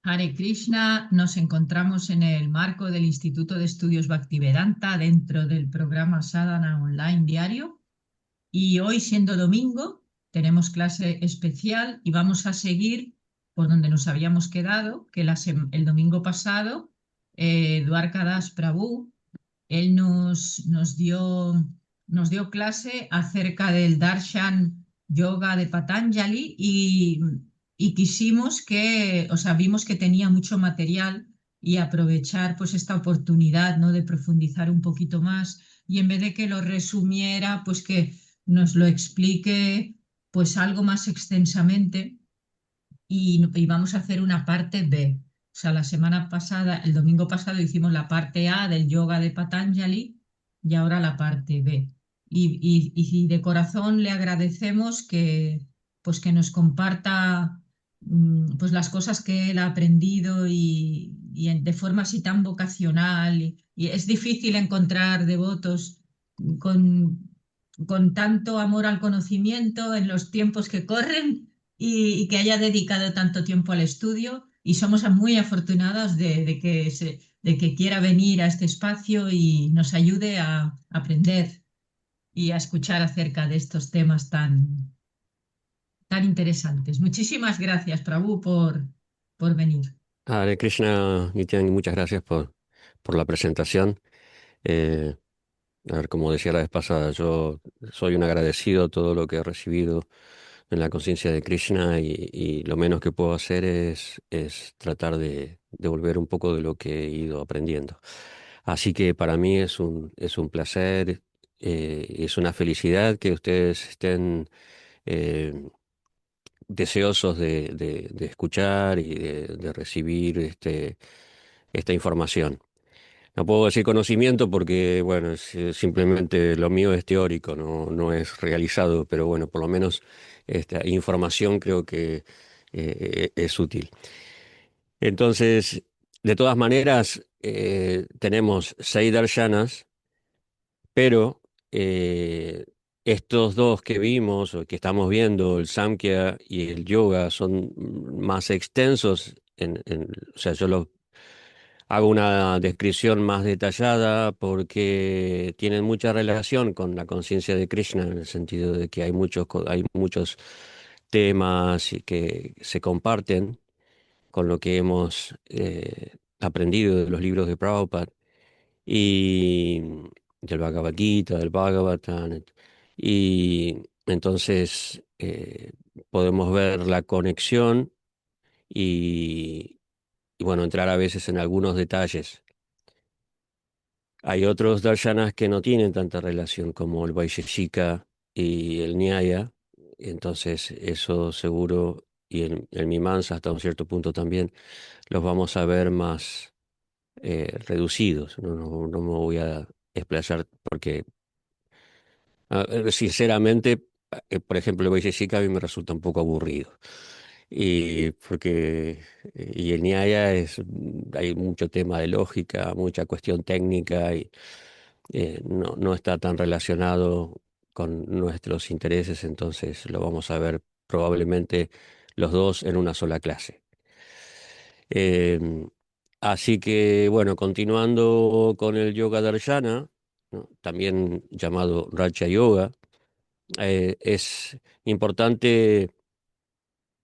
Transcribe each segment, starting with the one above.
Hare Krishna, nos encontramos en el marco del Instituto de Estudios Bhaktivedanta dentro del programa Sadhana Online Diario y hoy siendo domingo tenemos clase especial y vamos a seguir por donde nos habíamos quedado, que el domingo pasado Dwarkadas Prabhu, él nos dio clase acerca del Darshan Yoga de Patanjali y quisimos que, o sea, vimos que tenía mucho material y aprovechar pues esta oportunidad, ¿no? De profundizar un poquito más y en vez de que lo resumiera, pues que nos lo explique pues algo más extensamente y vamos a hacer una parte B. O sea, la semana pasada, el domingo pasado hicimos la parte A del yoga de Patanjali y ahora la parte B. Y de corazón le agradecemos pues que nos comparta pues las cosas que él ha aprendido de forma así tan vocacional. Y es difícil encontrar devotos con, con tanto amor al conocimiento en los tiempos que corren y que haya dedicado tanto tiempo al estudio y somos muy afortunados de que quiera venir a este espacio y nos ayude a aprender y a escuchar acerca de estos temas tan interesantes. Muchísimas gracias, Prabhu, por venir. Hare Krishna, Nityan, muchas gracias por la presentación. Eh, a ver, como decía la vez pasada, yo soy un agradecido a todo lo que he recibido en la conciencia de Krishna y lo menos que puedo hacer es tratar de devolver un poco de lo que he ido aprendiendo. Así que para mí es un placer, es una felicidad que ustedes estén eh, deseosos de escuchar y de recibir esta información. No puedo decir conocimiento porque, bueno, simplemente lo mío es teórico, no es realizado, pero bueno, por lo menos esta información creo que es útil. Entonces, de todas maneras, tenemos 6 darshanas, pero estos dos que vimos o que estamos viendo, el Samkhya y el Yoga, son más extensos. O sea, yo los hago una descripción más detallada porque tienen mucha relación con la conciencia de Krishna en el sentido de que hay muchos temas y que se comparten con lo que hemos aprendido de los libros de Prabhupada y del Bhagavad Gita, del Bhagavatam. Y entonces podemos ver la conexión y bueno, entrar a veces en algunos detalles. Hay otros darshanas que no tienen tanta relación como el Vaisheshika y el Nyaya, entonces eso seguro, y el Mimamsa hasta un cierto punto también, los vamos a ver más reducidos. No me voy a explayar porque, sinceramente, por ejemplo, el Vaisheshika a mí me resulta un poco aburrido. Y el Nyaya hay mucho tema de lógica, mucha cuestión técnica y no está tan relacionado con nuestros intereses, entonces lo vamos a ver probablemente los dos en una sola clase. Eh, Así que, bueno, continuando con el Yoga Darshana, ¿no? También llamado Raja Yoga, es importante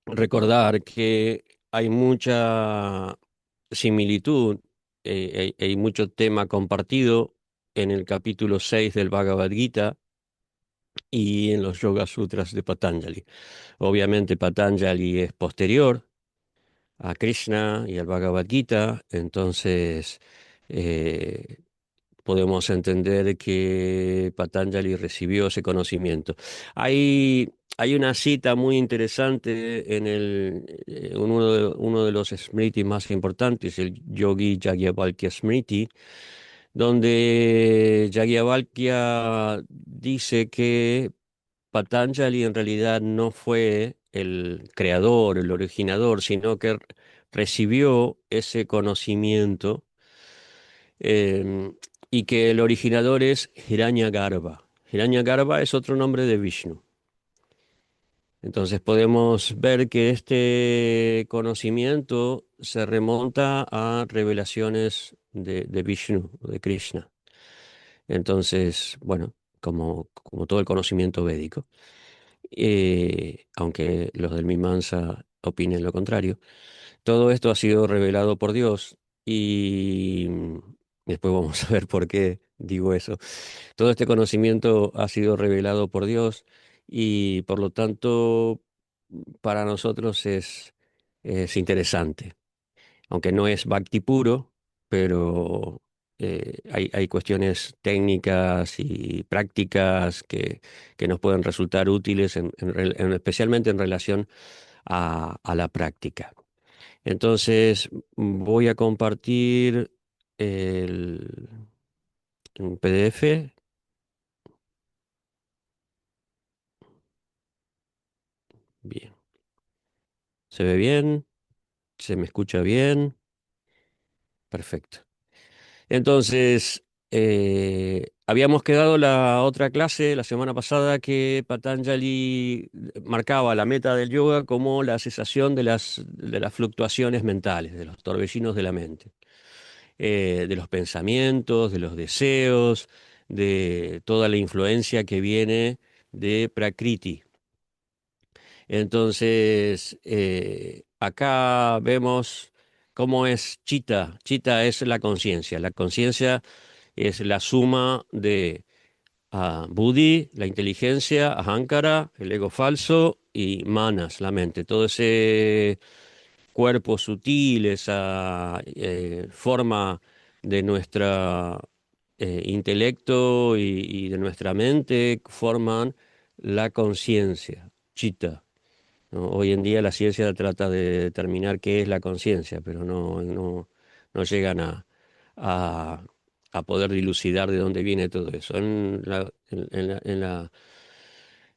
recordar que hay mucha similitud, hay mucho tema compartido en el capítulo 6 del Bhagavad Gita y en los Yoga Sutras de Patanjali. Obviamente Patanjali es posterior a Krishna y al Bhagavad Gita, entonces eh, podemos entender que Patanjali recibió ese conocimiento. Hay una cita muy interesante uno de los Smritis más importantes, el Yogi Yajnavalkya Smriti, donde Yajnavalkya dice que Patanjali en realidad no fue el creador, el originador, sino que recibió ese conocimiento eh, y que el originador es Hiranyagarbha. Hiranyagarbha es otro nombre de Vishnu. Entonces podemos ver que este conocimiento se remonta a revelaciones de Vishnu, de Krishna. Entonces, bueno, como todo el conocimiento védico, aunque los del Mimamsa opinen lo contrario, todo esto ha sido revelado por Dios y después vamos a ver por qué digo eso. Todo este conocimiento ha sido revelado por Dios y por lo tanto para nosotros es interesante, aunque no es bhakti puro, pero hay cuestiones técnicas y prácticas que nos pueden resultar útiles, especialmente en relación a la práctica. Entonces voy a compartir el, un PDF. Bien. ¿Se ve bien? ¿Se me escucha bien? Perfecto. Entonces, habíamos quedado la otra clase la semana pasada que Patanjali marcaba la meta del yoga como la cesación de las fluctuaciones mentales, de los torbellinos de la mente, de los pensamientos, de los deseos, de toda la influencia que viene de Prakriti. Entonces, acá vemos cómo es Chitta. Chitta es la conciencia. La conciencia es la suma de Buddhi, la inteligencia, Ahankara, el ego falso, y Manas, la mente. Todo ese cuerpo sutil, esa forma de nuestro intelecto y de nuestra mente forman la conciencia, Chitta. ¿No? Hoy en día la ciencia trata de determinar qué es la conciencia, pero no llegan a, a poder dilucidar de dónde viene todo eso. En la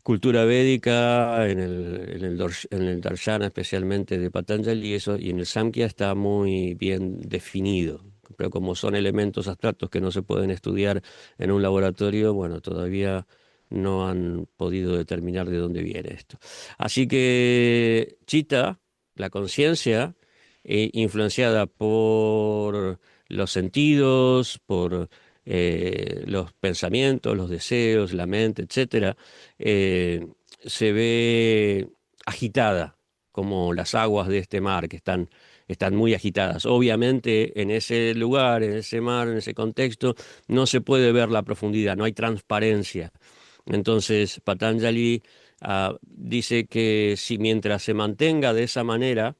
cultura védica, en el Darshana especialmente de Patanjali, eso, y en el Samkhya está muy bien definido. Pero como son elementos abstractos que no se pueden estudiar en un laboratorio, bueno, todavía no han podido determinar de dónde viene esto. Así que Chitta, la conciencia, influenciada por los sentidos, por los pensamientos, los deseos, la mente, etcétera, eh, se ve agitada, como las aguas de este mar que están muy agitadas. Obviamente en ese lugar, en ese mar, en ese contexto, no se puede ver la profundidad, no hay transparencia. Entonces Patanjali dice que si mientras se mantenga de esa manera,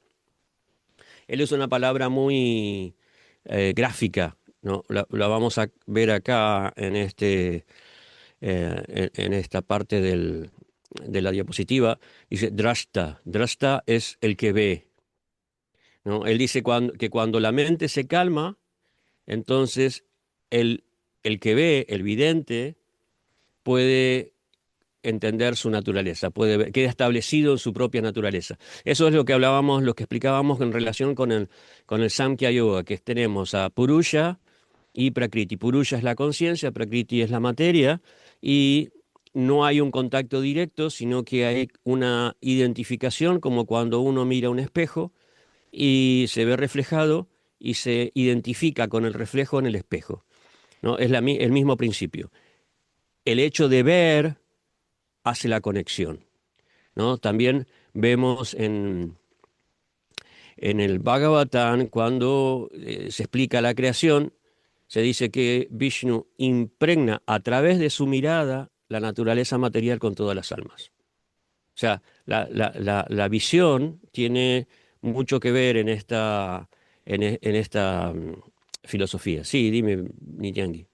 él usa una palabra muy gráfica, ¿no? La vamos a ver acá en esta parte de la diapositiva. Dice drashta. Drashta es el que ve, ¿no? Él dice que cuando la mente se calma, entonces el, el que ve, el vidente, puede entender su naturaleza, queda establecido en su propia naturaleza. Eso es lo que hablábamos, lo que explicábamos en relación con el Samkhya Yoga, que tenemos a Purusha y Prakriti. Purusha es la conciencia, Prakriti es la materia, y no hay un contacto directo, sino que hay una identificación, como cuando uno mira un espejo y se ve reflejado y se identifica con el reflejo en el espejo, ¿no? Es el mismo principio. El hecho de ver hace la conexión, ¿no? También vemos en el Bhagavatam, cuando se explica la creación, se dice que Vishnu impregna a través de su mirada la naturaleza material con todas las almas. O sea, la visión tiene mucho que ver en esta filosofía. Sí, dime, Nityangi.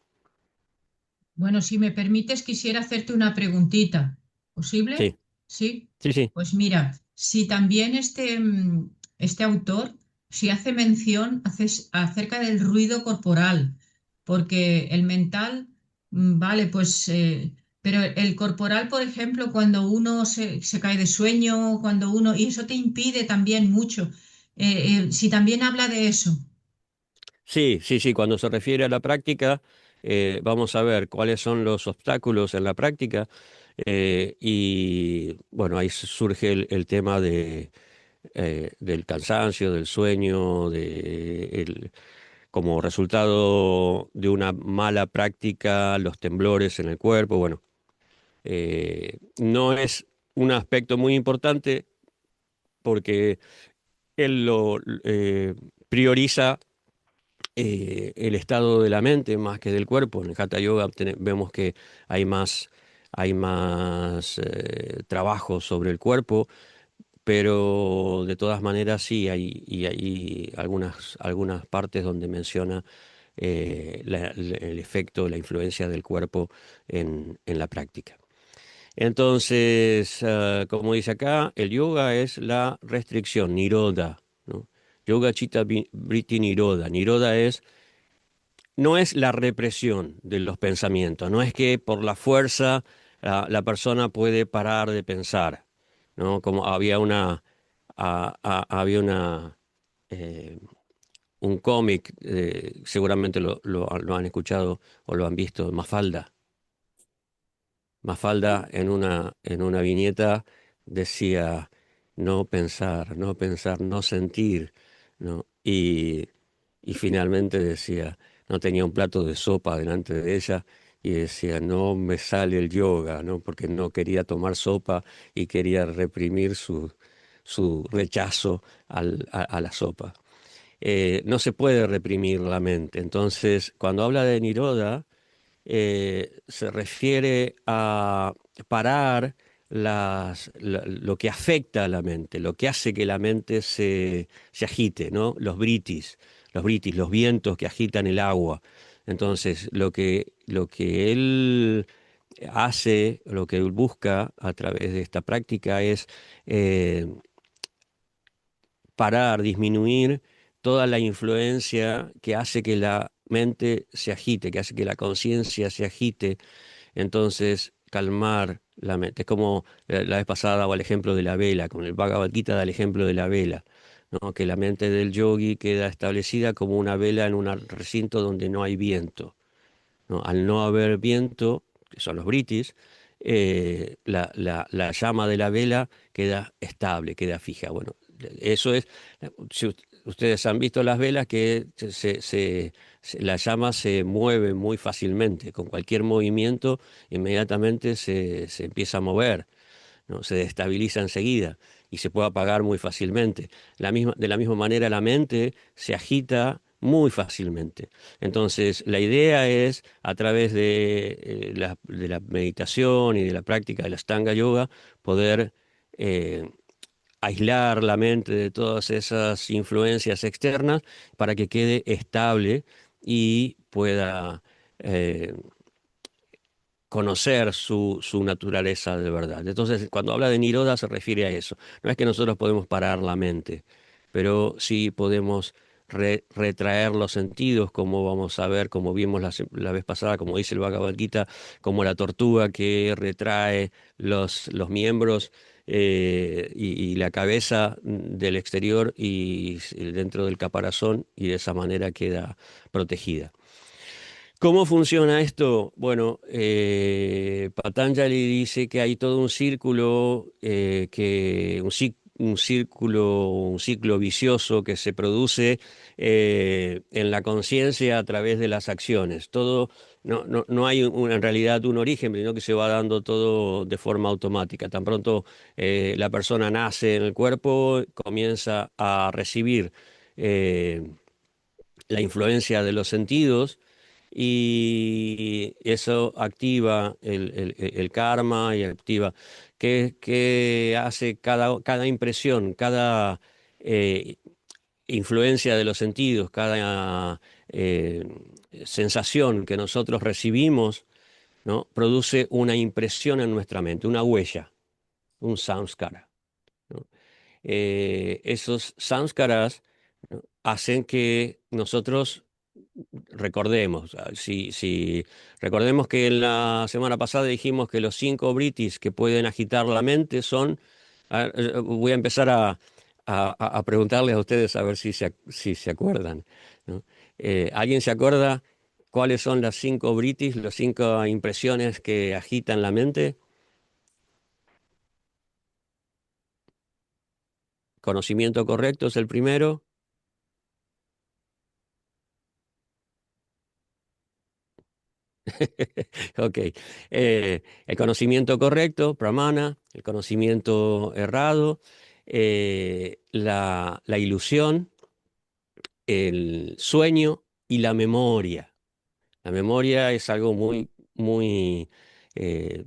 Bueno, si me permites, quisiera hacerte una preguntita. ¿Posible? Sí, Sí. sí, sí. Pues mira, si también este autor, si hace mención acerca del ruido corporal, porque el mental, vale, pues, pero el corporal, por ejemplo, cuando uno se cae de sueño, y eso te impide también mucho. Si también habla de eso. Sí, sí, sí, cuando se refiere a la práctica, vamos a ver cuáles son los obstáculos en la práctica. Y bueno, ahí surge el tema del cansancio, del sueño, como resultado de una mala práctica, los temblores en el cuerpo. Bueno, no es un aspecto muy importante porque él lo prioriza el estado de la mente más que del cuerpo. En el Hatha Yoga vemos que hay más trabajo sobre el cuerpo, pero de todas maneras sí hay algunas partes donde menciona el efecto, la influencia del cuerpo en la práctica. Entonces, como dice acá, el yoga es la restricción, nirodha, ¿no? Yoga Chitta Vritti Nirodha. Nirodha no es la represión de los pensamientos, no es que por la fuerza la persona puede parar de pensar, ¿no? Como había eh, un cómic, seguramente lo han escuchado o lo han visto, Mafalda. Mafalda en una viñeta decía no pensar, no pensar, no sentir, ¿no? Y finalmente decía, no tenía un plato de sopa delante de ella y decía, no me sale el yoga, ¿no? Porque no quería tomar sopa y quería reprimir su rechazo a la sopa. No se puede reprimir la mente. Entonces, cuando habla de Niroda, se refiere a parar lo que afecta a la mente, lo que hace que la mente se agite, ¿no? Los britis, los vientos que agitan el agua. Entonces, lo que él hace, lo que él busca a través de esta práctica es eh, parar, disminuir toda la influencia que hace que la mente se agite, que hace que la conciencia se agite. Entonces, calmar la mente. Es como la vez pasada daba el ejemplo de la vela, con el Bhagavad Gita da el ejemplo de la vela, ¿no? Que la mente del yogi queda establecida como una vela en un recinto donde no hay viento, ¿no? Al no haber viento, que son los britis, la llama de la vela queda estable, queda fija. Bueno, eso es, si ustedes han visto las velas que la llama se mueve muy fácilmente, con cualquier movimiento inmediatamente se empieza a mover, ¿no? Se destabiliza enseguida y se puede apagar muy fácilmente. De la misma manera, la mente se agita muy fácilmente. Entonces, la idea es, a través de la meditación y de la práctica del Ashtanga Yoga, poder eh, aislar la mente de todas esas influencias externas para que quede estable y pueda eh, conocer su naturaleza de verdad. Entonces, cuando habla de Niroda se refiere a eso. No es que nosotros podemos parar la mente, pero sí podemos retraer los sentidos, como vamos a ver, como vimos la vez pasada, como dice el Bhagavad Gita, como la tortuga que retrae los miembros y la cabeza del exterior y dentro del caparazón, y de esa manera queda protegida. ¿Cómo funciona esto? Bueno, Patanjali dice que hay todo un círculo, un ciclo vicioso que se produce en la conciencia a través de las acciones. Todo, no hay en realidad un origen, sino que se va dando todo de forma automática. Tan pronto la persona nace en el cuerpo, comienza a recibir eh, la influencia de los sentidos y eso activa el karma y activa qué hace cada impresión, cada eh, influencia de los sentidos, cada sensación que nosotros recibimos, ¿no? Produce una impresión en nuestra mente, una huella, un samskara, ¿no? Esos samskaras, ¿no? Hacen que nosotros recordemos. Si recordemos que en la semana pasada dijimos que los 5 britis que pueden agitar la mente son, voy a empezar a preguntarles a ustedes a ver si se acuerdan, ¿no? ¿Alguien se acuerda cuáles son las 5 britis, las 5 impresiones que agitan la mente? conocimiento correcto es el primero. Ok. El conocimiento correcto, pramana, el conocimiento errado, la ilusión, el sueño y la memoria. La memoria es algo muy, muy eh,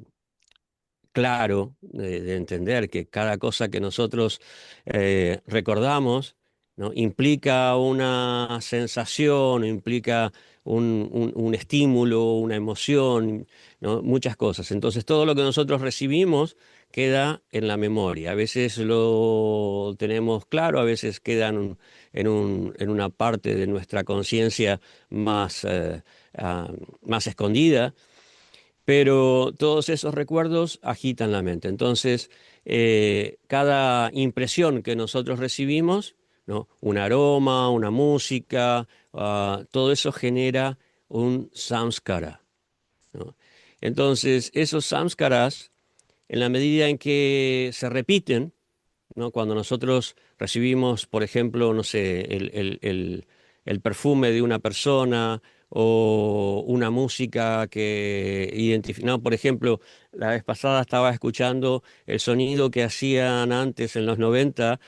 claro de entender que cada cosa que nosotros recordamos, ¿no? Implica una sensación, implica un estímulo, una emoción, ¿no? Muchas cosas. Entonces, todo lo que nosotros recibimos queda en la memoria. A veces lo tenemos claro, a veces queda en una parte de nuestra conciencia más, ah, más escondida, pero todos esos recuerdos agitan la mente. Entonces, cada impresión que nosotros recibimos, ¿no? Un aroma, una música, todo eso genera un samskara, ¿no? Entonces, esos samskaras, en la medida en que se repiten, ¿no? Cuando nosotros recibimos, por ejemplo, no sé, el perfume de una persona o una música que identificamos, por ejemplo, la vez pasada estaba escuchando el sonido que hacían antes en los 90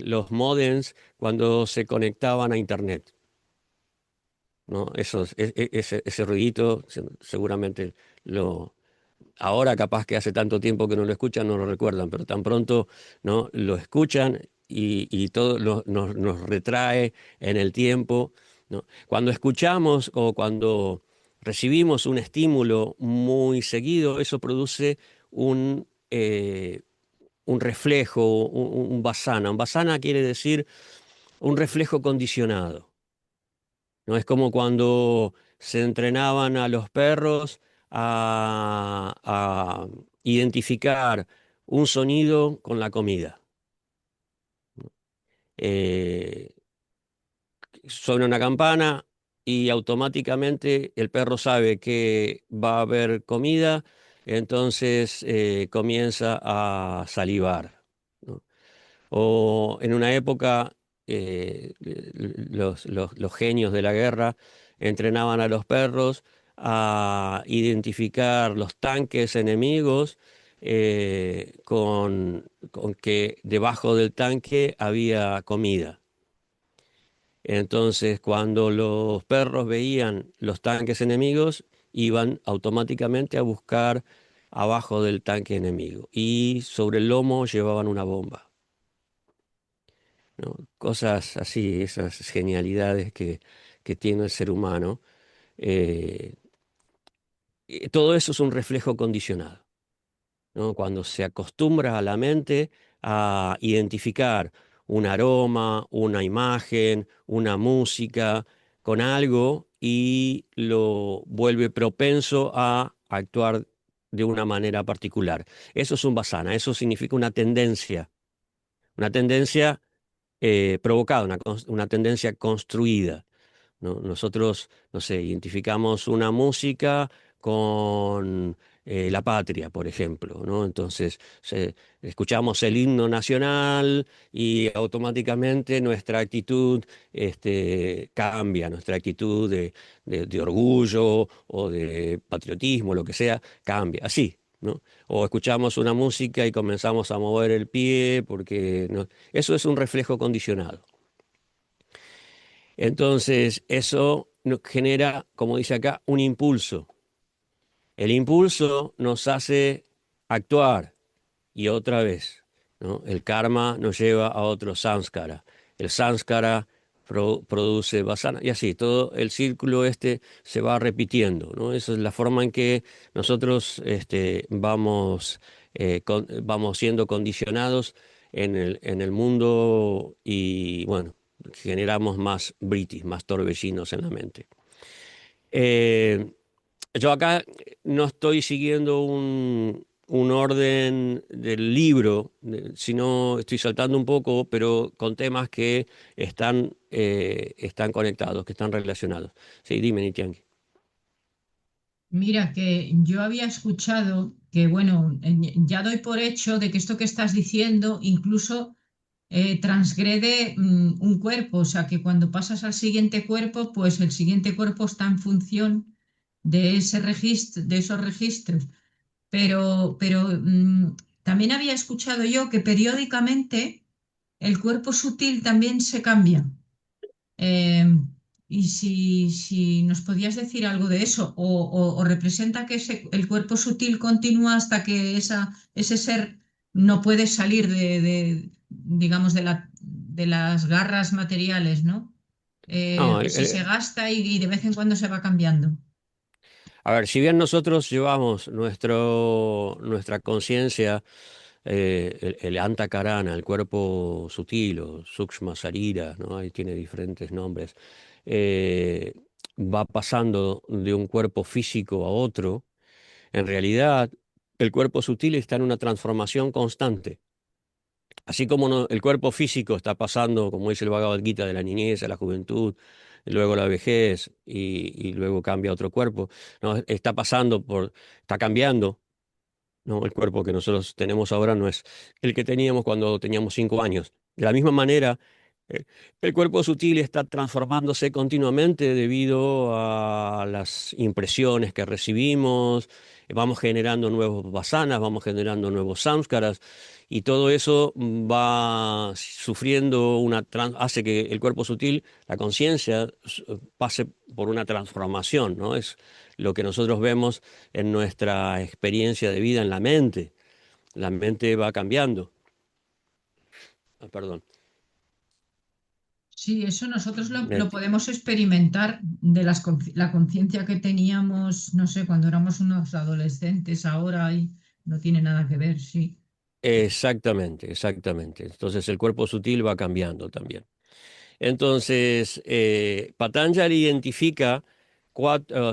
los modems cuando se conectaban a Internet, ¿no? Ese ruidito seguramente lo, ahora capaz que hace tanto tiempo que no lo escuchan, no lo recuerdan, pero tan pronto, ¿no? Lo escuchan y todo nos retrae en el tiempo, ¿no? Cuando escuchamos o cuando recibimos un estímulo muy seguido, eso produce un, eh, un reflejo, un vasana. Un vasana quiere decir un reflejo condicionado. ¿No? Es como cuando se entrenaban a los perros a identificar un sonido con la comida. Eh, Suena una campana y automáticamente el perro sabe que va a haber comida, entonces comienza a salivar, ¿no? O en una época, los genios de la guerra entrenaban a los perros a identificar los tanques enemigos con que debajo del tanque había comida. Entonces, cuando los perros veían los tanques enemigos, iban automáticamente a buscar abajo del tanque enemigo y sobre el lomo llevaban una bomba, ¿no? Cosas así, esas genialidades que tiene el ser humano. eh, Todo eso es un reflejo condicionado, ¿no? Cuando se acostumbra a la mente a identificar un aroma, una imagen, una música con algo y lo vuelve propenso a actuar de una manera particular. Eso es un vasana, eso significa una tendencia provocada, una tendencia construida, ¿no? Nosotros, no sé, identificamos una música con la patria, por ejemplo, ¿no? Entonces, escuchamos el himno nacional y automáticamente nuestra actitud cambia, nuestra actitud de orgullo o de patriotismo, lo que sea, cambia, así, ¿no? O escuchamos una música y comenzamos a mover el pie porque eso es un reflejo condicionado. Entonces, eso nos genera, como dice acá, un impulso. El impulso nos hace actuar y otra vez, ¿no? El karma nos lleva a otro samskara. El samskara produce vasana y así, todo el círculo se va repitiendo, ¿no? Esa es la forma en que nosotros vamos siendo condicionados en el mundo y, bueno, generamos más britis, más torbellinos en la mente. Eh, yo acá no estoy siguiendo un orden del libro, sino estoy saltando un poco, pero con temas que están conectados, que están relacionados. Sí, dime, Nitiangi. Mira, que yo había escuchado que, bueno, ya doy por hecho de que esto que estás diciendo incluso transgrede un cuerpo, o sea que cuando pasas al siguiente cuerpo, pues el siguiente cuerpo está en función de ese registro, de esos registros. Pero también había escuchado yo que periódicamente el cuerpo sutil también se cambia. Eh, y si nos podías decir algo de eso, o representa que el cuerpo sutil continúa hasta que ese ser no puede salir digamos, de las garras materiales, ¿no? No, O si se gasta y de vez en cuando se va cambiando. a ver, si bien nosotros llevamos nuestra conciencia, el antakarana, el cuerpo sutil o sukshma sarira, ¿no? Ahí tiene diferentes nombres, eh, va pasando de un cuerpo físico a otro. En realidad, el cuerpo sutil está en una transformación constante. Así como el cuerpo físico está pasando, como dice el Bhagavad Gita, de la niñez a la juventud, y luego la vejez y luego cambia a otro cuerpo, ¿no? Está cambiando, ¿no? El cuerpo que nosotros tenemos ahora no es el que teníamos cuando teníamos 5 años. De la misma manera, eh, el cuerpo sutil está transformándose continuamente debido a las impresiones que recibimos, vamos generando nuevos vasanas, vamos generando nuevos samskaras, y todo eso va sufriendo hace que el cuerpo sutil, la conciencia, pase por una transformación, ¿no? Es lo que nosotros vemos en nuestra experiencia de vida en la mente. La mente va cambiando. Ah, perdón. Sí, eso nosotros lo Me- podemos experimentar de la conciencia que teníamos, no sé, cuando éramos unos adolescentes, ahora y no tiene nada que ver, sí. Exactamente, exactamente. Entonces el cuerpo sutil va cambiando también. Entonces, Patanjali identifica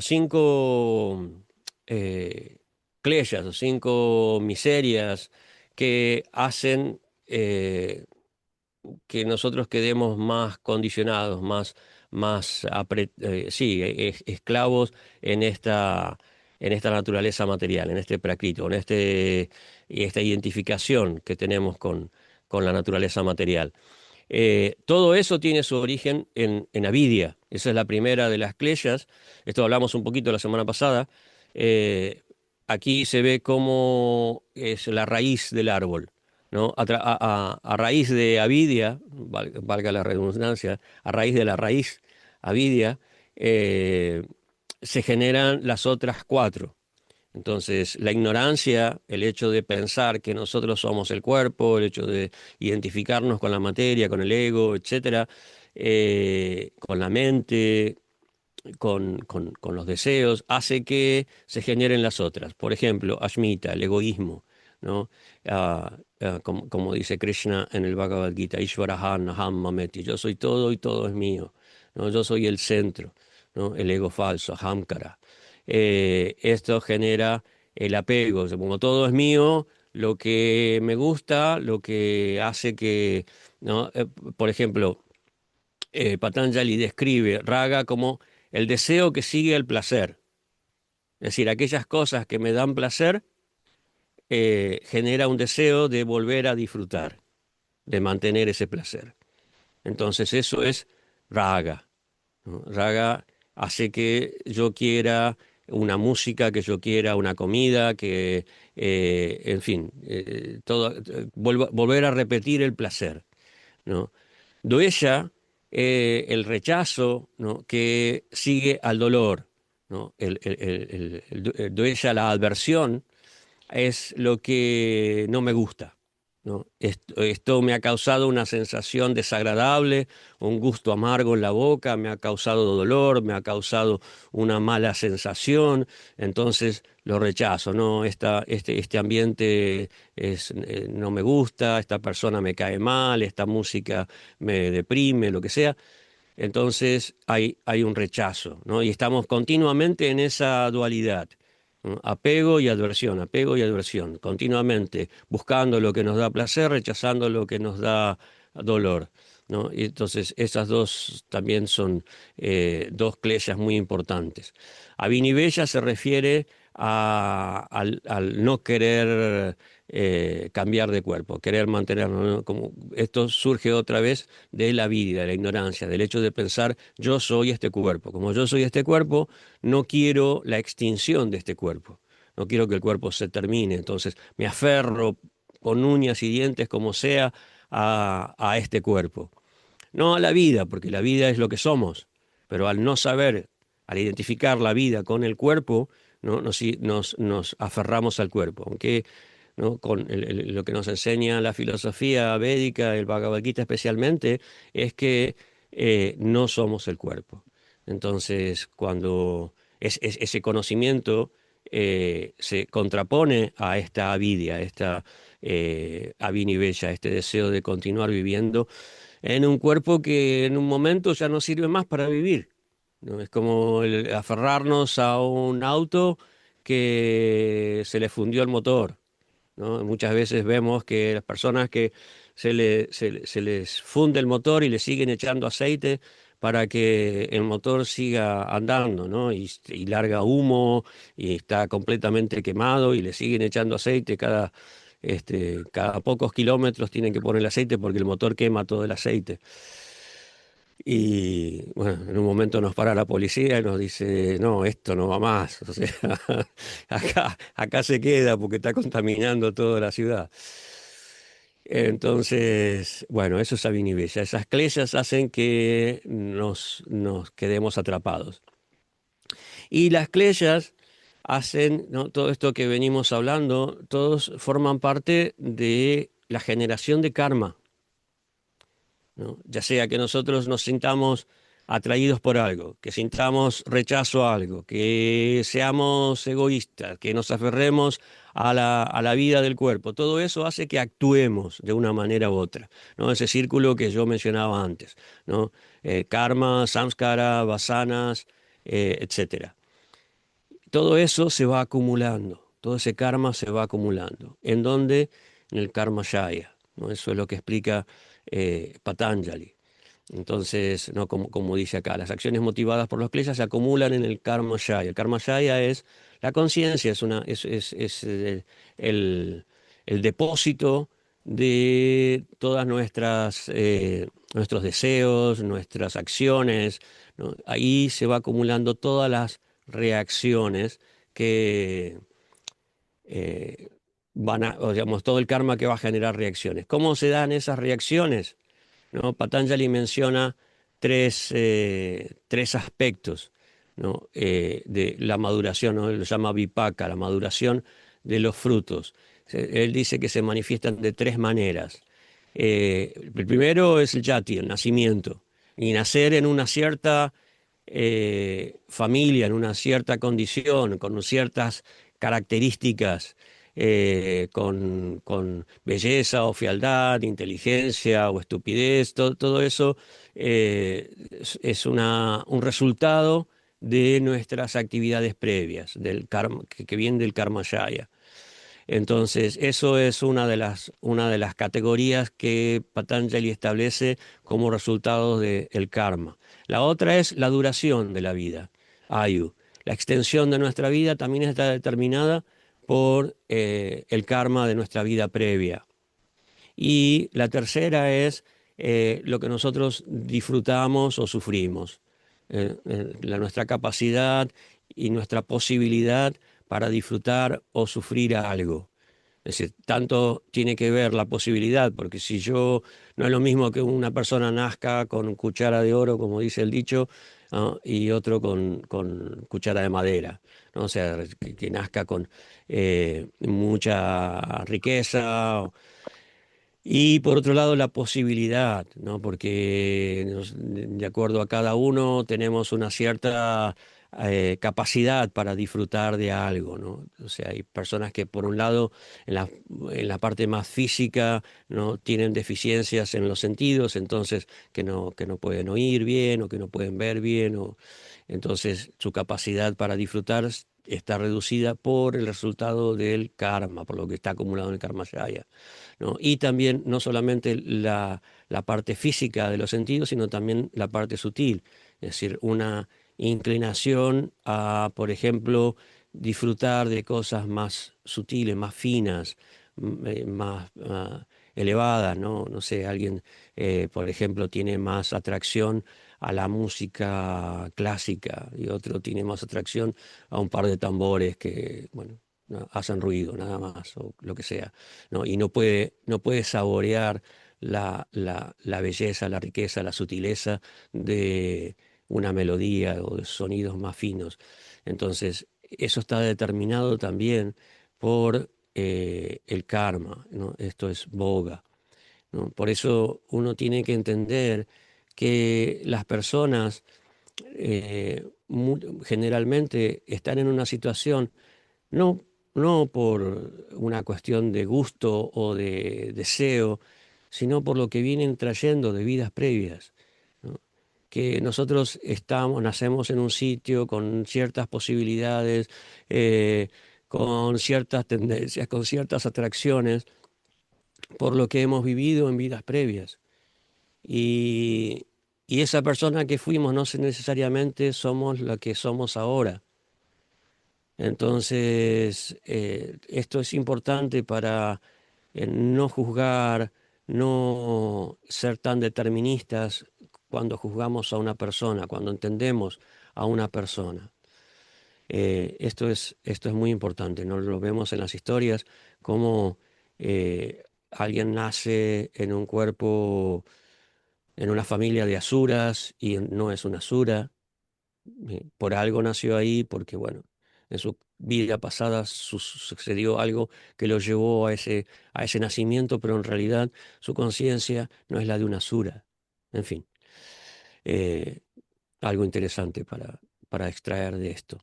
5 kleshas o 5 miserias que hacen que nosotros quedemos más condicionados, sí, esclavos en esta naturaleza material, en este prakriti, y esta identificación que tenemos con la naturaleza material. Todo eso tiene su origen en avidia. Esa es la primera de las kleshas. Esto hablamos un poquito la semana pasada. Eh, Aquí se ve cómo es la raíz del árbol, ¿no? A raíz de avidia, valga la redundancia, a raíz de la raíz avidia, eh, se generan las otras 4. Entonces, la ignorancia, el hecho de pensar que nosotros somos el cuerpo, el hecho de identificarnos con la materia, con el ego, etcétera, con la mente, con los deseos, hace que se generen las otras. Por ejemplo, Ashmita, el egoísmo, ¿no? Como dice Krishna en el Bhagavad Gita, Ishvaraha Naham Mameti, yo soy todo y todo es mío, ¿no? Yo soy el centro, ¿no? El ego falso, Ahamkara. Esto genera el apego, como todo es mío, lo que me gusta, lo que hace que, ¿no? Por ejemplo, Patanjali describe raga como el deseo que sigue el placer. Es decir, aquellas cosas que me dan placer genera un deseo de volver a disfrutar, de mantener ese placer. Entonces eso es raga, ¿no? Raga hace que yo quiera una música, que yo quiera una comida, en fin, volver a repetir el placer, ¿no? Duella, el rechazo, ¿no? Que sigue al dolor, ¿no? Duella, la adversión, es lo que no me gusta, ¿no? Esto me ha causado una sensación desagradable, un gusto amargo en la boca, me ha causado dolor, me ha causado una mala sensación, entonces lo rechazo, ¿no? Este ambiente no me gusta, esta persona me cae mal, esta música me deprime, lo que sea. Entonces hay un rechazo, ¿no? Y estamos continuamente en esa dualidad, ¿no? Apego y adversión, continuamente buscando lo que nos da placer, rechazando lo que nos da dolor, ¿no? Y entonces esas dos también son dos kleshas muy importantes. Abhinivesha se refiere al no querer cambiar de cuerpo, querer mantenerlo, ¿no? Como esto surge otra vez de la vida, de la ignorancia, del hecho de pensar yo soy este cuerpo. Como yo soy este cuerpo, no quiero la extinción de este cuerpo. No quiero que el cuerpo se termine. Entonces me aferro con uñas y dientes, como sea, a este cuerpo. No a la vida, porque la vida es lo que somos, pero al no saber, al identificar la vida con el cuerpo, ¿no? Nos aferramos al cuerpo. Aunque, ¿no? Con lo que nos enseña la filosofía védica, el Bhagavad Gita especialmente, es que no somos el cuerpo. Entonces, cuando ese conocimiento se contrapone a esta avidia, a esta abhinivesha, este deseo de continuar viviendo en un cuerpo que en un momento ya no sirve más para vivir, ¿no? Es como aferrarnos a un auto que se le fundió el motor, ¿no? Muchas veces vemos que las personas que se les funde el motor y le siguen echando aceite para que el motor siga andando, ¿no? Y larga humo y está completamente quemado y le siguen echando aceite cada pocos kilómetros tienen que poner el aceite porque el motor quema todo el aceite. Y bueno, en un momento nos para la policía y nos dice, no, esto no va más. O sea, acá se queda porque está contaminando toda la ciudad. Entonces, bueno, eso es Abhinivesha. Esas kleshas hacen que nos quedemos atrapados. Y las kleshas hacen, ¿no? Todo esto que venimos hablando, todos forman parte de la generación de karma, ¿no? Ya sea que nosotros nos sintamos atraídos por algo, que sintamos rechazo a algo, que seamos egoístas, que nos aferremos a la vida del cuerpo. Todo eso hace que actuemos de una manera u otra, ¿no? Ese círculo que yo mencionaba antes, ¿no? Karma, samskara, vasanas, etcétera. Todo eso se va acumulando, todo ese karma se va acumulando. ¿En dónde? En el karma shaya, ¿no? Eso es lo que explica Patanjali. Entonces, ¿no? Como dice acá, las acciones motivadas por los kleshas se acumulan en el karma shaya. El karma shaya es la conciencia, es el depósito de todas nuestros deseos, nuestras acciones, ¿no? Ahí se va acumulando todas las reacciones que eh, o digamos, todo el karma que va a generar reacciones. ¿Cómo se dan esas reacciones? ¿No? Patanjali menciona tres aspectos, ¿no? De la maduración, ¿no? Lo llama vipaka, la maduración de los frutos. Él dice que se manifiestan de tres maneras. El primero es el yati, el nacimiento, y nacer en una cierta familia, en una cierta condición, con ciertas características, con belleza o fealdad, inteligencia o estupidez, todo eso es un resultado de nuestras actividades previas, del karma, que viene del karma yaya. Entonces, eso es una de las categorías que Patanjali establece como resultado del karma. La otra es la duración de la vida, ayu. La extensión de nuestra vida también está determinada por el karma de nuestra vida previa. Y la tercera es lo que nosotros disfrutamos o sufrimos, nuestra capacidad y nuestra posibilidad para disfrutar o sufrir algo. Es decir, tanto tiene que ver la posibilidad, porque si yo, no es lo mismo que una persona nazca con cuchara de oro, como dice el dicho, ¿no? Y otro con cuchara de madera, ¿no? O sea, que nazca con mucha riqueza. Y por otro lado, la posibilidad, ¿no? Porque de acuerdo a cada uno tenemos una cierta capacidad para disfrutar de algo, ¿no? O sea, hay personas que por un lado, en la parte más física, ¿no? Tienen deficiencias en los sentidos, entonces que no pueden oír bien o que no pueden ver bien, o entonces su capacidad para disfrutar está reducida por el resultado del karma, por lo que está acumulado en el karma yaya, ¿no? Y también no solamente la parte física de los sentidos, sino también la parte sutil, es decir, una inclinación a, por ejemplo, disfrutar de cosas más sutiles, más finas, más elevadas, ¿no? No sé, alguien, por ejemplo, tiene más atracción a la música clásica y otro tiene más atracción a un par de tambores que, bueno, no, hacen ruido nada más o lo que sea, ¿no? Y no puede saborear la belleza, la riqueza, la sutileza de una melodía o de sonidos más finos. Entonces, eso está determinado también por el karma, ¿no? Esto es boga, ¿no? Por eso uno tiene que entender que las personas generalmente están en una situación no, no por una cuestión de gusto o de deseo, sino por lo que vienen trayendo de vidas previas, ¿no? Que nosotros nacemos en un sitio con ciertas posibilidades, eh, con ciertas tendencias, con ciertas atracciones, por lo que hemos vivido en vidas previas. Y, y esa persona que fuimos no necesariamente somos la que somos ahora. Entonces, esto es importante para no juzgar, no ser tan deterministas cuando juzgamos a una persona, cuando entendemos a una persona. Esto es muy importante, ¿no? Lo vemos en las historias, cómo alguien nace en un cuerpo, en una familia de asuras y no es una asura. Por algo nació ahí, porque bueno, en su vida pasada sucedió algo que lo llevó a ese nacimiento, pero en realidad su conciencia no es la de una sura. En fin, eh, algo interesante para extraer de esto.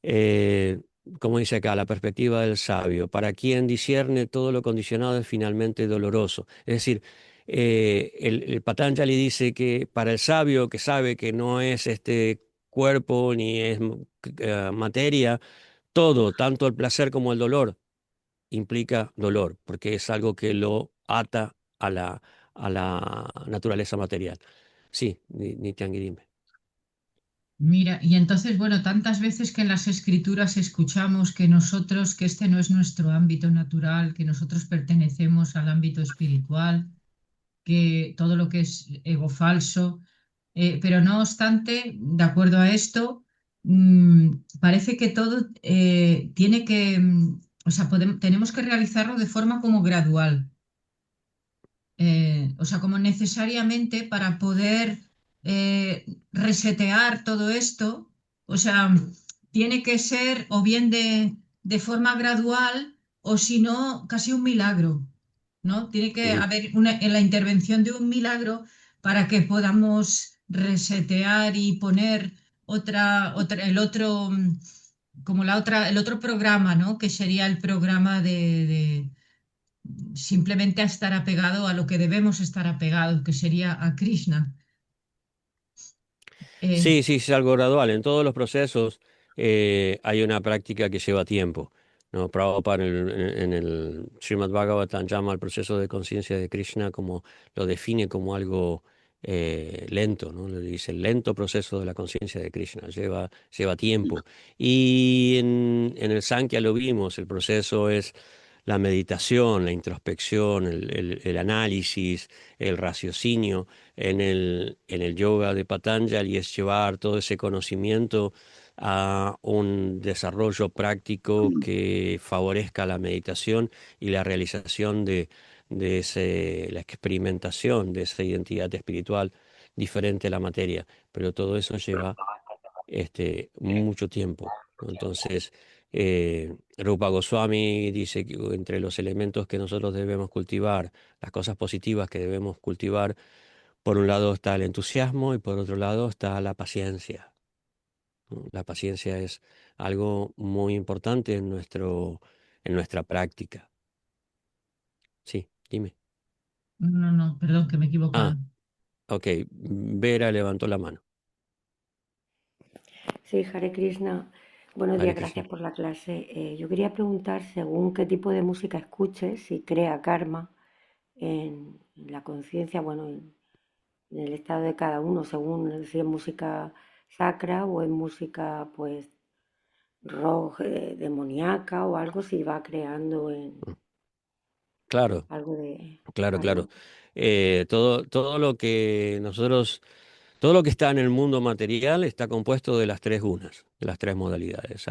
Eh, como dice acá, la perspectiva del sabio. Para quien discierne todo lo condicionado es finalmente doloroso. Es decir, el Patanjali dice que para el sabio que sabe que no es este cuerpo ni es materia, todo, tanto el placer como el dolor, implica dolor, porque es algo que lo ata a la naturaleza material. Sí, Nityangi, dime. Mira, y entonces, bueno, tantas veces que en las escrituras escuchamos que nosotros, que este no es nuestro ámbito natural, que nosotros pertenecemos al ámbito espiritual, que todo lo que es ego falso, pero no obstante, de acuerdo a esto, parece que todo tiene que, o sea, tenemos que realizarlo de forma como gradual, o sea, como necesariamente para poder resetear todo esto, o sea, tiene que ser o bien de forma gradual o si no, casi un milagro, ¿no? Tiene que Ujú. haber en la intervención de un milagro para que podamos resetear y poner el otro, como el otro programa, ¿no? Que sería el programa de simplemente a estar apegado a lo que debemos estar apegados, que sería a Krishna. Eh, Sí, sí, es algo gradual. En todos los procesos hay una práctica que lleva tiempo, ¿no? Prabhupada en el Srimad Bhagavatam llama al proceso de conciencia de Krishna como lo define como algo lento, ¿no? Le dice el lento proceso de la conciencia de Krishna, lleva tiempo. Y en el Sankhya lo vimos, el proceso es la meditación, la introspección, el análisis, el raciocinio en el yoga de Patanjali es llevar todo ese conocimiento a un desarrollo práctico que favorezca la meditación y la realización la experimentación de esa identidad espiritual diferente a la materia. Pero todo eso lleva mucho tiempo, ¿no? Entonces, Rupa Goswami dice que entre los elementos que nosotros debemos cultivar, las cosas positivas que debemos cultivar, por un lado está el entusiasmo y por otro lado está la paciencia, ¿no? La paciencia es algo muy importante en nuestra práctica. Sí, dime. no, no, perdón, que me he equivocado. Ah, ok. Vera levantó la mano. Sí, Hare Krishna. Buenos Hare días, Krishna. gracias por la clase. Yo quería preguntar, según qué tipo de música escuches, si crea karma en la conciencia, bueno, en el estado de cada uno, según si es música sacra o es música, pues, rock, demoníaca o algo, si va creando Mm. Claro, algo de claro, claro. algo. Todo lo que nosotros, todo lo que está en el mundo material está compuesto de las tres gunas, de las tres modalidades.